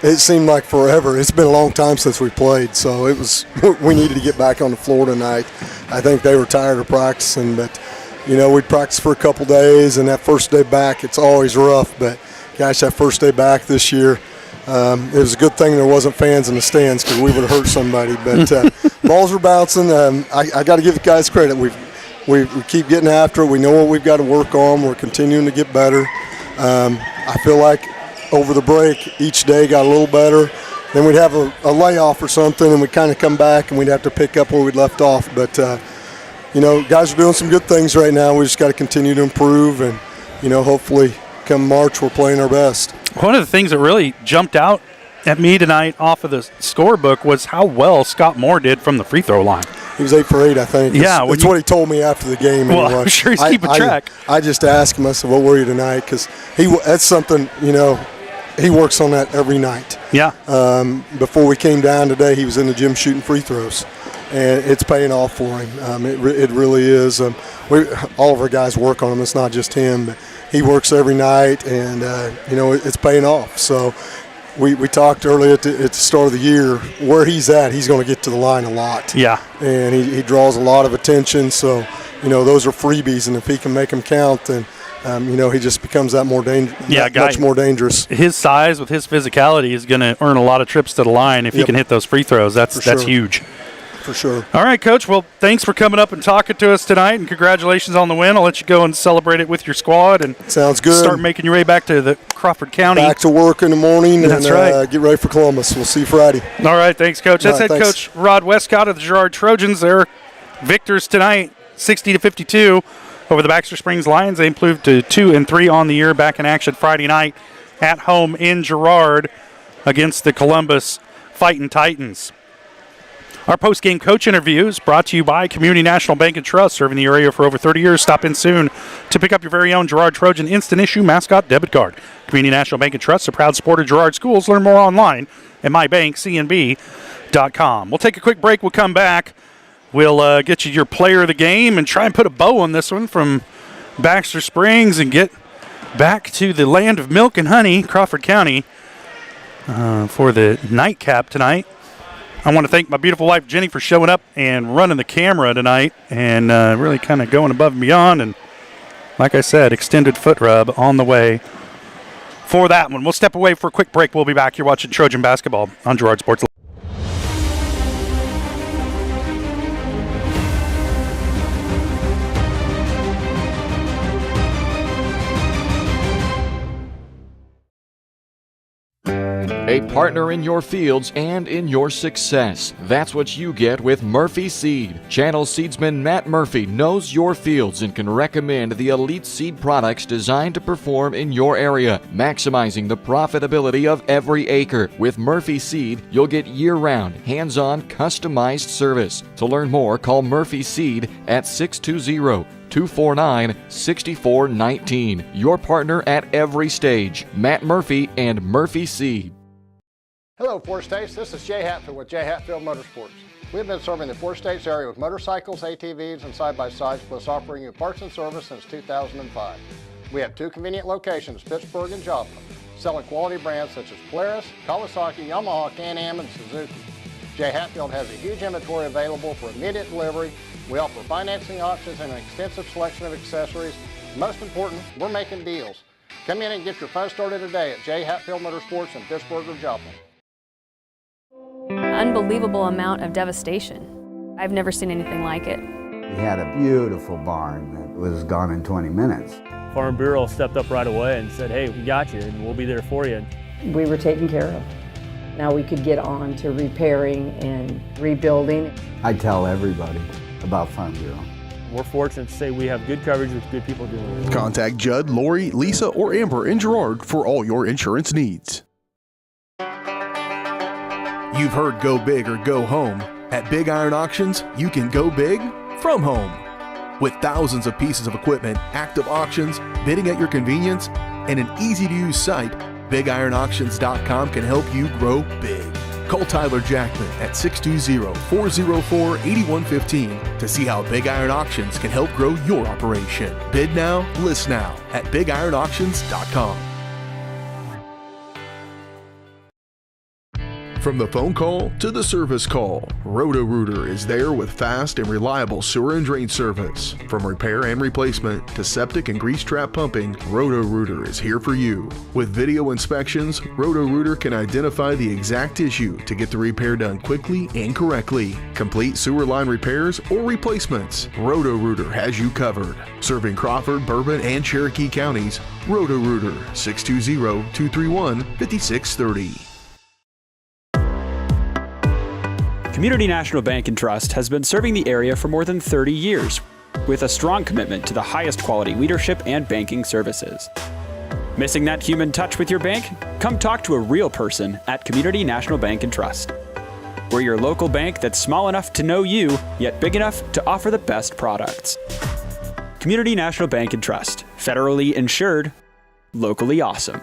it seemed like forever. It's been a long time since we played, so we needed to get back on the floor tonight. I think they were tired of practicing, but we'd practice for a couple days, and that first day back, it's always rough. But gosh, that first day back this year, it was a good thing there wasn't fans in the stands because we would have hurt somebody. But balls were bouncing. I got to give the guys credit. We keep getting after it. We know what we've got to work on. We're continuing to get better. I feel like over the break, each day got a little better. Then we'd have a layoff or something, and we'd kind of come back, and we'd have to pick up where we'd left off. But, guys are doing some good things right now. We just got to continue to improve, and, hopefully come March we're playing our best. One of the things that really jumped out at me tonight off of the scorebook was how well Scott Moore did from the free throw line. He was 8 for 8, I think. Yeah. That's what he told me after the game. Well, I'm sure he's keeping track. I just asked him, I said, what were you tonight? Because that's something, he works on that every night. Yeah. Before we came down today, he was in the gym shooting free throws, and it's paying off for him. It really is. All of our guys work on him. It's not just him. But he works every night, and, it's paying off. So we talked earlier at the start of the year where he's at. He's going to get to the line a lot. Yeah. And he draws a lot of attention. So, those are freebies, and if he can make them count, then he just becomes that much more dangerous. His size with his physicality is going to earn a lot of trips to the line if he can hit those free throws. That's huge. For sure. All right, Coach. Well, thanks for coming up and talking to us tonight, and congratulations on the win. I'll let you go and celebrate it with your squad. And sounds good. Start making your way back to the Crawford County. Back to work in the morning. That's right. Get ready for Columbus. We'll see you Friday. All right, thanks, Coach. That's head coach Rod Westcott of the Girard Trojans. They're victors tonight, 60-52 over the Baxter Springs Lions. They improved to 2-3 on the year. Back in action Friday night at home in Girard against the Columbus Fighting Titans. Our post-game coach interview is brought to you by Community National Bank and Trust, serving the area for over 30 years. Stop in soon to pick up your very own Girard Trojan Instant Issue Mascot Debit Card. Community National Bank and Trust, a proud supporter of Girard Schools. Learn more online at mybankcnb.com. We'll take a quick break. We'll come back. We'll get you your player of the game and try and put a bow on this one from Baxter Springs and get back to the land of milk and honey, Crawford County, for the nightcap tonight. I want to thank my beautiful wife, Jenny, for showing up and running the camera tonight and really kind of going above and beyond. And like I said, extended foot rub on the way for that one. We'll step away for a quick break. We'll be back. You're watching Trojan Basketball on Girard Sports. A partner in your fields and in your success. That's what you get with Murphy Seed. Channel seedsman Matt Murphy knows your fields and can recommend the elite seed products designed to perform in your area, maximizing the profitability of every acre. With Murphy Seed, you'll get year-round, hands-on, customized service. To learn more, call Murphy Seed at 620-249-6419. Your partner at every stage. Matt Murphy and Murphy Seed. Hello, Four States. This is Jay Hatfield with Jay Hatfield Motorsports. We've been serving the Four States area with motorcycles, ATVs, and side-by-sides, plus offering you parts and service since 2005. We have 2 convenient locations, Pittsburgh and Joplin, selling quality brands such as Polaris, Kawasaki, Yamaha, Can-Am, and Suzuki. Jay Hatfield has a huge inventory available for immediate delivery. We offer financing options and an extensive selection of accessories. Most important, we're making deals. Come in and get your fun started today at Jay Hatfield Motorsports in Pittsburgh or Joplin. Unbelievable amount of devastation. I've never seen anything like it. We had a beautiful barn that was gone in 20 minutes. Farm Bureau stepped up right away and said, hey, we got you and we'll be there for you. We were taken care of. Now we could get on to repairing and rebuilding. I tell everybody about Farm Bureau. We're fortunate to say we have good coverage with good people doing it. Contact Judd, Lori, Lisa, or Amber in Girard for all your insurance needs. You've heard go big or go home. At Big Iron Auctions, you can go big from home. With thousands of pieces of equipment, active auctions, bidding at your convenience, and an easy-to-use site, BigIronAuctions.com can help you grow big. Call Tyler Jackman at 620-404-8115 to see how Big Iron Auctions can help grow your operation. Bid now, list now at BigIronAuctions.com. From the phone call to the service call, Roto-Rooter is there with fast and reliable sewer and drain service. From repair and replacement to septic and grease trap pumping, Roto-Rooter is here for you. With video inspections, Roto-Rooter can identify the exact issue to get the repair done quickly and correctly. Complete sewer line repairs or replacements, Roto-Rooter has you covered. Serving Crawford, Bourbon, and Cherokee counties, Roto-Rooter, 620-231-5630. Community National Bank and Trust has been serving the area for more than 30 years with a strong commitment to the highest quality leadership and banking services. Missing that human touch with your bank? Come talk to a real person at Community National Bank and Trust. We're your local bank that's small enough to know you, yet big enough to offer the best products. Community National Bank and Trust, federally insured, locally awesome.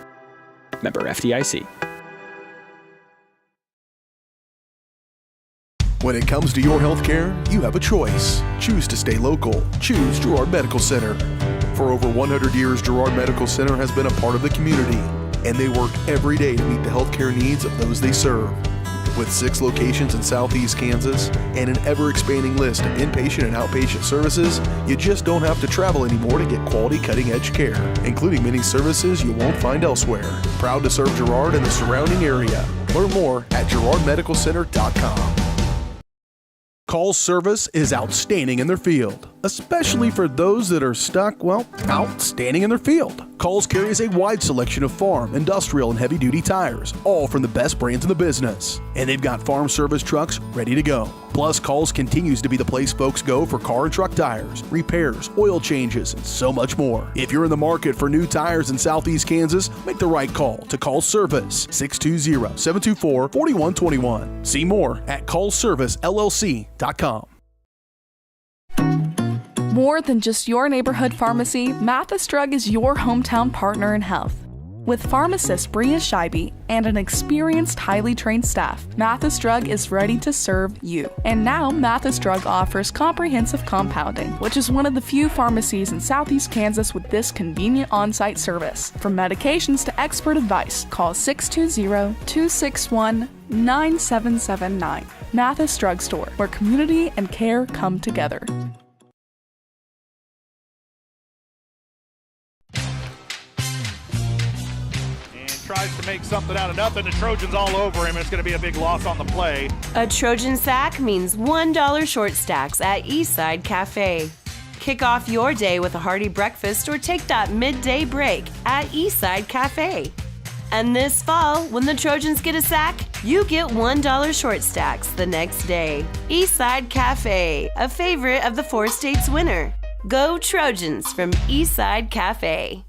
Member FDIC. When it comes to your health care, you have a choice. Choose to stay local. Choose Girard Medical Center. For over 100 years, Girard Medical Center has been a part of the community, and they work every day to meet the healthcare needs of those they serve. With 6 locations in Southeast Kansas and an ever-expanding list of inpatient and outpatient services, you just don't have to travel anymore to get quality cutting-edge care, including many services you won't find elsewhere. Proud to serve Girard and the surrounding area. Learn more at GirardMedicalCenter.com. Call service is outstanding in their field, especially for those that are stuck, outstanding in their field. Coles carries a wide selection of farm, industrial, and heavy-duty tires, all from the best brands in the business. And they've got farm service trucks ready to go. Plus, Coles continues to be the place folks go for car and truck tires, repairs, oil changes, and so much more. If you're in the market for new tires in Southeast Kansas, make the right call to Coles Service, 620-724-4121. See more at ColesServiceLLC.com. More than just your neighborhood pharmacy, Mathis Drug is your hometown partner in health. With pharmacist Bria Scheibe and an experienced, highly trained staff, Mathis Drug is ready to serve you. And now, Mathis Drug offers comprehensive compounding, which is one of the few pharmacies in Southeast Kansas with this convenient on-site service. From medications to expert advice, call 620-261-9779. Mathis Drug Store, where community and care come together. Tries to make something out of nothing. The Trojans all over him. It's going to be a big loss on the play. A Trojan sack means $1 short stacks at Eastside Cafe. Kick off your day with a hearty breakfast or take that midday break at Eastside Cafe. And this fall, when the Trojans get a sack, you get $1 short stacks the next day. Eastside Cafe, a favorite of the 4 states winner. Go Trojans from Eastside Cafe.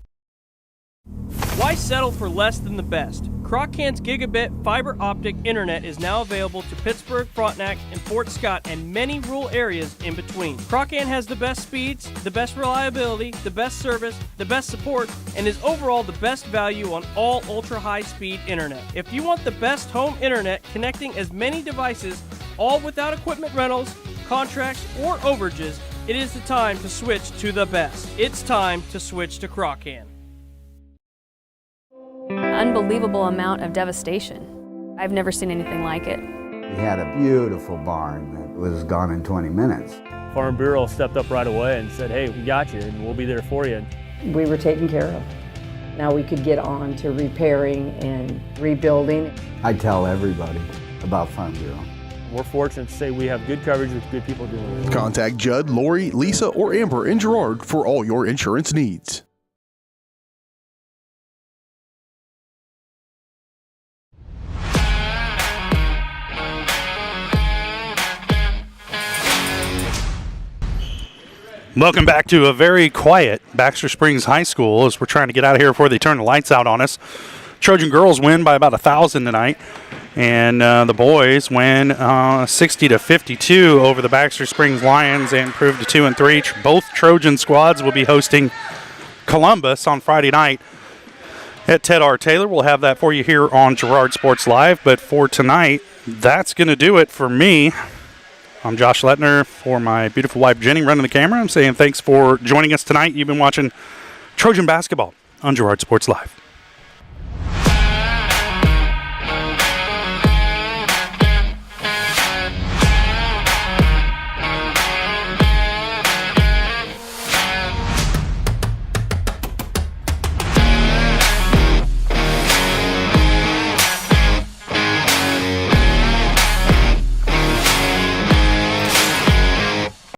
Why settle for less than the best? Croc-Can's gigabit fiber optic internet is now available to Pittsburgh, Frontenac, and Fort Scott, and many rural areas in between. Croc-Can has the best speeds, the best reliability, the best service, the best support, and is overall the best value on all ultra-high-speed internet. If you want the best home internet connecting as many devices, all without equipment rentals, contracts, or overages, it is the time to switch to the best. It's time to switch to Croc-Can. Unbelievable amount of devastation. I've never seen anything like it. We had a beautiful barn that was gone in 20 minutes. Farm Bureau stepped up right away and said, hey, we got you and we'll be there for you. We were taken care of. Now we could get on to repairing and rebuilding. I tell everybody about Farm Bureau. We're fortunate to say we have good coverage with good people doing it. Contact Judd, Lori, Lisa, or Amber in Girard for all your insurance needs. Welcome back to a very quiet Baxter Springs High School as we're trying to get out of here before they turn the lights out on us. Trojan girls win by about 1,000 tonight. And the boys win 60-52 over the Baxter Springs Lions and improved to 2-3. Both Trojan squads will be hosting Columbus on Friday night at Ted R. Taylor. We'll have that for you here on Girard Sports Live. But for tonight, that's going to do it for me. I'm Josh Lettner. For my beautiful wife Jenny running the camera, I'm saying thanks for joining us tonight. You've been watching Trojan basketball on Girard Sports Live.